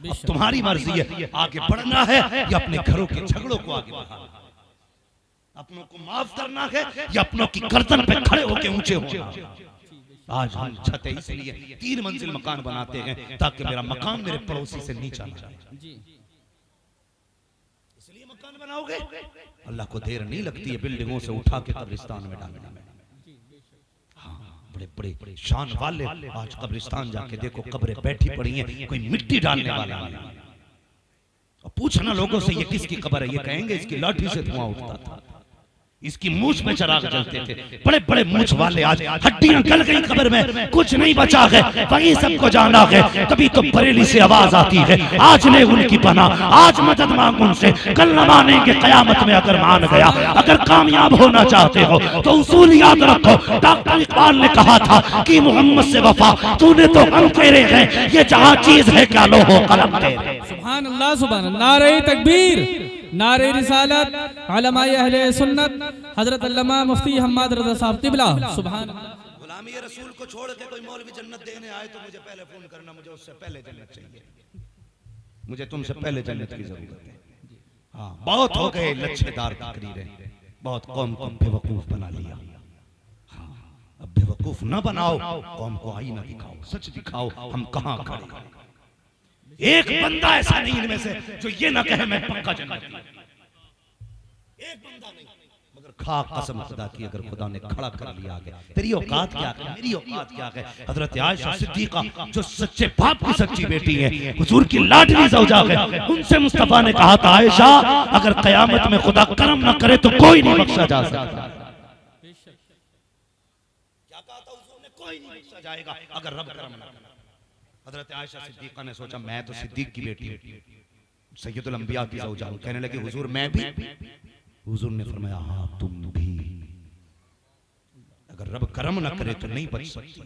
अब तुम्हारी मर्जी है, आगे बढ़ना है या अपने घरों के झगड़ों को आगे बढ़ाना, अपनों को माफ करना है या अपनों की गर्दन पे खड़े होकर ऊंचे होना। आज हम छत इसलिए 3 मंजिल मकान बनाते हैं ताकि मेरा मकान मेरे पड़ोसी से नीचा ना जाए। इसलिए मकान बनाओगे, अल्लाह को देर नहीं लगती है बिल्डिंगों से उठा के कब्रिस्तान में डालने में। हाँ, बड़े बड़े शान वाले आज कब्रिस्तान जाके देखो, कब्रें बैठी पड़ी हैं, कोई मिट्टी डालने वाला नहीं। और पूछना लोगों से ये किसकी कब्र है, ये कहेंगे इसकी लाठी से धुआं उठता था, इसकी मूछ में चिराग जलते थे। बड़े बड़े मूछ वाले आज हड्डियां गल गई कब्र में, कुछ नहीं बचा है, वहीं सबको जाना है। तभी तो बरेली से आवाज आती है आज ने उनकी बना, आज मदद मांग उनसे, कल न मानेंगे कयामत में अगर मान गया। अगर कामयाब होना चाहते हो तो उसूल याद रखो। डॉक्टर इकबाल ने कहा था कि मोहम्मद से वफा तूने तो हम तेरे हैं, ये जहां चीज है क्या लो हो कलम तेरे। सुभान अल्लाह, सुभान अल्लाह। नारे तकबीर, नारे रिसालत, उलमाए अहले सुन्नत, हजरत अल्लामा मुफ्ती हम्माद रज़ा साहब क़िबला। सुभान अल्लाह। गुलामी रसूल को छोड़ के कोई मौलवी जन्नत देने आए तो मुझे पहले फोन करना, मुझे उससे पहले जन्नत चाहिए, मुझे तुमसे पहले जन्नत की जरूरत है। हाँ, बहुत हो गए लच्छेदार तकरीरें, बहुत कौम को बेवकूफ बना लिया। हाँ, अब बेवकूफ न बनाओ, कौम को आईना दिखाओ, सच दिखाओ हम कहाँ खड़े। एक बंदा ऐसा नहीं इनमें से जो ये ना कहे मैं पक्का जन्नती, एक बंदा नहीं, मगर खा कसम खुदा की अगर खुदा ने खड़ा कर लिया आगे, तेरी औकात क्या है, मेरी औकात क्या है। हजरत आयशा सिद्दीका जो सच्चे बाप की सच्ची बेटी है, हुजूर की लाडली ज़ौजा है, उनसे मुस्तफा ने कहा था आयशा अगर कयामत में खुदा करम न करे तो कोई नहीं बख्शा जा सकता। क्या कहा था हुजूर ने? कोई नहीं बख्शा जाएगा अगर रब करम न करे। हजरत आयशा सिद्दीका ने सोचा मैं तो सिद्दीक की बेटी हूं, सैयदुल अंबिया की ज़ौजा हूं। कहने लगे हुजूर मैं भी। हुजूर ने फरमाया हाँ तुम भी, अगर रब करम ना करे तो नहीं बच सकती।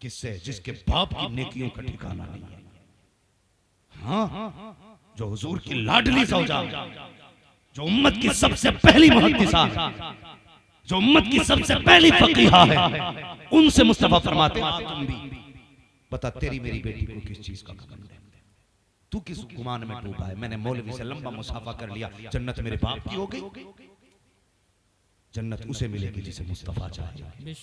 किससे? जिसके बाप की नेकियों का ठिकाना नहीं है। हाँ, जो हुजूर की लाडली ज़ौजा, जो उम्मत की सबसे पहली मुहद्दिसा है, जो उम्मत की सबसे पहली फकीहा है, उनसे मुस्तफा फरमाते हैं तुम भी। बता तेरी मेरी बेटी को किस चीज का घमंड है? तू किस गुमान में डूबा है? मैंने मौलवी से लंबा मुसाफा कर लिया, जन्नत मेरे बाप की हो गई। जन्नत उसे मिलेगी जिसे मुस्तफा चाहे,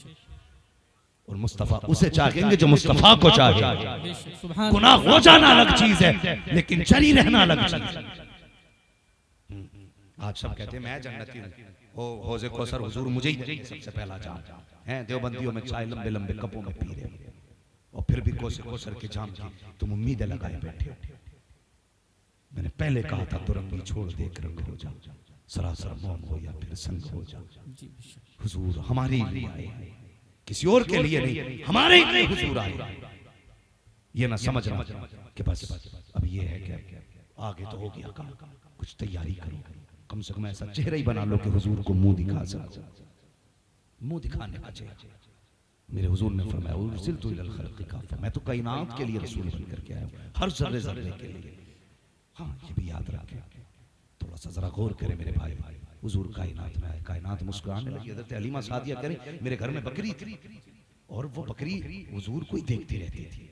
और मुस्तफा उसे चाहेंगे जो मुस्तफा को चाहे। गुनाह हो जाना अलग चीज है, लेकिन जरी रहना अलग चीज है। आज सब कहते हैं मैं जन्नती हूं, हौज़े कौसर हुजूर मुझे ही सबसे पहला जान है। देवबंदियों में चाय लंबे लंबे कपों में पी रहे हैं, और फिर भी कौसर के जाम की तुम उम्मीदें लगाए बैठे हो। मैंने पहले कहा था तुरंगी छोड़ दे कर रंग हो जा, सरासर मौन हो या फिर संग हो जा। हुजूर हमारे लिए आए, किसी और के लिए नहीं, हमारे लिए हुजूर आए। ये ना समझना कि बस अब ये है कि आगे तो हो गया काम, कुछ तैयारी करो। कम से कम ऐसा चेहरा ही बना लो कि हुजूर को मुंह दिखा सको। मुंह दिखाने का चेहरा। मेरे हुजूर ने फरमाया उर्सिलतु इलल खल्क़ि काफ़ा, मैं तो कायनात के लिए रसूल बन करके आया हूं, हर जर्रे जर्रे के लिए। हाँ ये भी याद रखें, थोड़ा सा जरा गौर करें मेरे भाई। हुजूर कायनात में आए, कायनात मुस्कुराने लगी। हज़रत हलीमा सादिया करें मेरे घर में बकरी थी, और वो बकरी हुजूर को ही देखती रहती थी।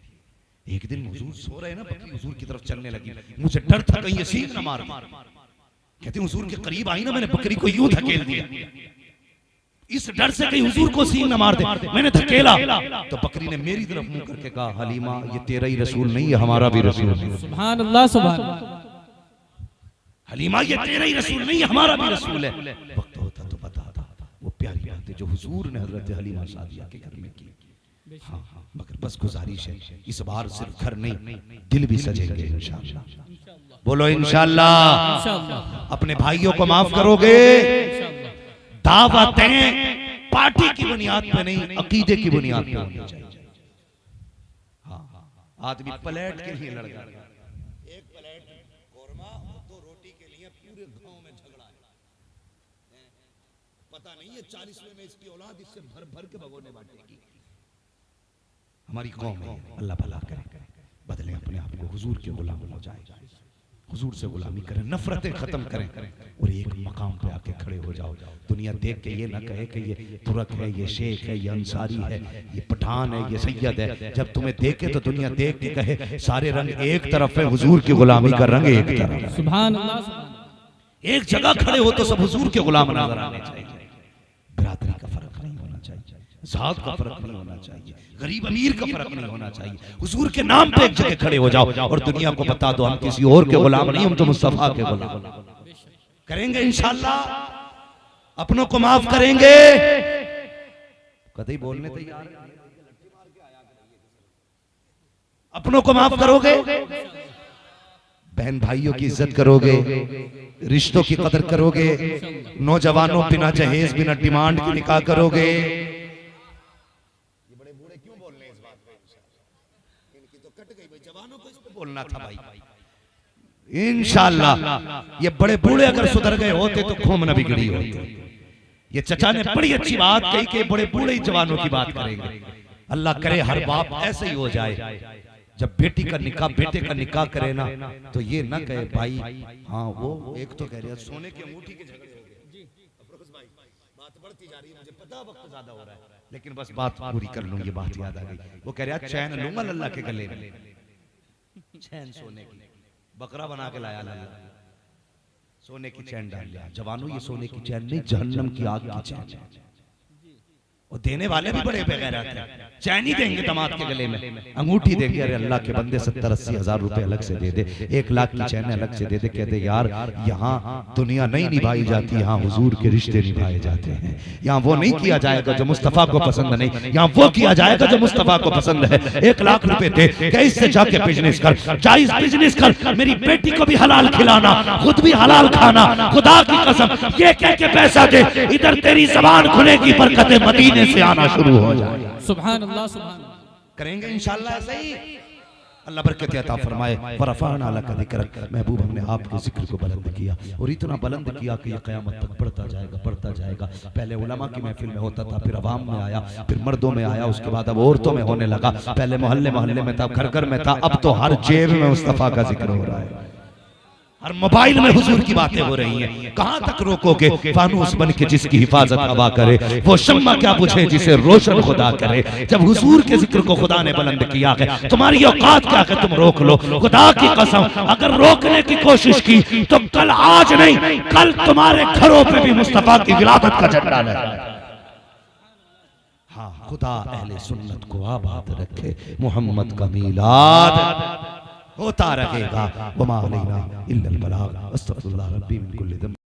एक दिन हुजूर सो रहे ना, बकरी हुजूर की तरफ चलने लगी। मुझे डर था कहीं ये सींग न मार दे। कहते हुजूर के करीब आई ना, मैंने बकरी को यूं धकेल दिया, इस डर से कहीं हुजूर को सींग न मार दे। मैंने धकेला तो बकरी ने मेरी तरफ मुंह करके कहा हलीमा ये तेरा ही रसूल नहीं है, हमारा भी रसूल है। सुभान अल्लाह सुभान अल्लाह। हलीमा ये तेरा ही रसूल नहीं है, हमारा भी रसूल है। वक्त होता तो बताता वो प्यारी बातें जो हुजूर ने हजरत हलीमा सादिया के घर में की। हाँ हाँ, मगर बस गुजारिश है इस बार सिर्फ घर नहीं दिल भी सजेंगे इंशाअल्लाह। बोलो इंशाअल्लाह। अपने भाइयों को माफ करोगे? दावतें पार्टी की बुनियाद पे नहीं, अकीदे की बुनियाद पे होनी चाहिए। हाँ, आदमी प्लेट के लिए लड़ रहा है, एक प्लेट कोरमा और 2 रोटी के लिए पूरे गांव में झगड़ा है। पता नहीं है 40वें में इसकी औलाद इससे भर भर के भगोने बांटेगी। हमारी कौम में अल्लाह भला करे, बदले अपने आप को, हुजूर के गुलाम हो जाए, हुजूर से गुलामी करें, नफरतें खत्म करें, और एक मकाम पे आके खड़े हो जाओ। दुनिया देख के ये ना कहे कि ये तुरक है, ये शेख है, ये अंसारी है, ये पठान है, ये सैयद है। जब तुम्हें देखे तो दुनिया देख के कहे सारे रंग एक तरफ है, हुजूर की गुलामी का रंग एक तरफ। सुभान अल्लाह। एक जगह खड़े हो तो सब हुजूर के गुलाम नजर आने चाहिए। बिरादरी का फर्क नहीं होना चाहिए, जात का फर्क नहीं होना चाहिए, गरीब अमीर का फर्क नहीं होना चाहिए। हुजूर के नाम पे एक जगह खड़े हो जाओ और दुनिया को बता दो हम किसी और के गुलाम नहीं, हम तो मुस्तफा के गुलाम। करेंगे इंशाअल्लाह, अपनों को माफ करेंगे। कभी बोलने तैयार, अपनों को माफ करोगे, बहन भाइयों की इज्जत करोगे, रिश्तों की कदर करोगे, नौजवानों बिना जहेज बिना डिमांड की निकाह करोगे। बोलना था भाई, इंशाअल्लाह। ये बड़े बूढ़े अगर सुधर गए होते तो कौम न बिगड़ी होती। ये चचा ने बड़ी अच्छी बात कही कि बड़े बूढ़े जवानों की बात करेंगे। अल्लाह करे हर बाप ऐसे ही हो जाए, जब बेटी का निकाह बेटे का निकाह करे ना तो ये ना कहे भाई हाँ वो एक तो कह रहे सोने की अंगूठी के झगड़े हो गए। बात बढ़ती जा रही है, मुझे पता वक्त ज्यादा हो रहा है, लेकिन बस बात पूरी कर लूं। ये बात याद आ गई। वो कह रहा चैन लूंगा लल्ला के गले में, चैन सोने की, बकरा बना के लाया लल्ला, सोने की चैन डाल लिया। जवानों ये सोने की चैन नहीं, जहन्नम की आग की चैन। और देने वाले भी बड़े बेगैरत हैं, चैन ही देंगे दामाद के गले में, अंगूठी देंगे। अरे अल्लाह के बंदे 70-80 हज़ार रुपए अलग से दे दे, 1 लाख की चैन अलग से दे दे। कहते यार यहाँ दुनिया नहीं निभाई जाती, यहाँ हुजूर के रिश्ते निभाए जाते हैं। यहाँ वो नहीं किया जाएगा जो मुस्तफा को पसंद नहीं, यहाँ वो किया जाएगा जो मुस्तफा को पसंद है। 1 लाख रुपए दे, इससे जाके बिजनेस कर, जायज बिजनेस कर, मेरी बेटी को भी हलाल खिलाना, खुद भी हलाल खाना, खुदा की कसम ये कह के पैसा दे, इधर तेरी ज़बान खुलेगी, बरकतें मदीने से आना शुरू हो जाए। सुभान अल्लाह सुभान। करेंगे इंशाअल्लाह ऐसा ही। अल्लाह बरकत अता फरमाए। वरफ़अना लका ज़िक्रक, महबूब हमने आपके जिक्र को बुलंद किया और इतना बुलंद किया कि ये क़यामत तक बढ़ता जाएगा। पहले उलमा की महफिल में होता था, फिर अवाम में आया, फिर मर्दों में आया, उसके बाद अब औरतों में होने लगा। पहले मोहल्ले मोहल्ले में था, घर घर में था, अब तो हर जेब में मुस्तफ़ा का जिक्र हो रहा है। हर मोबाइल में हुजूर की बातें हो रही हैं। कहां तक रोकोगे? फानूस बन के जिसकी हिफाजत हवा करे, वो शम्मा क्या बुझे जिसे रोशन खुदा करे। जब हुजूर के जिक्र को खुदा ने बुलंद किया है, तुम्हारी औकात क्या है तुम रोक लो। खुदा की कसम, अगर रोकने की कोशिश की तो कल, आज नहीं कल तुम्हारे घरों पे भी मुस्तफा की विलादत का झंडा लहराएगा। हाँ, खुदा अहले सुन्नत को आबाद रखे। मोहम्मद का मीलाद होता रहेगा। वमा अलैना इल्लल बलाग। अस्तगफिरुल्लाह रब्बी मिन कुल्लि ज़ंब।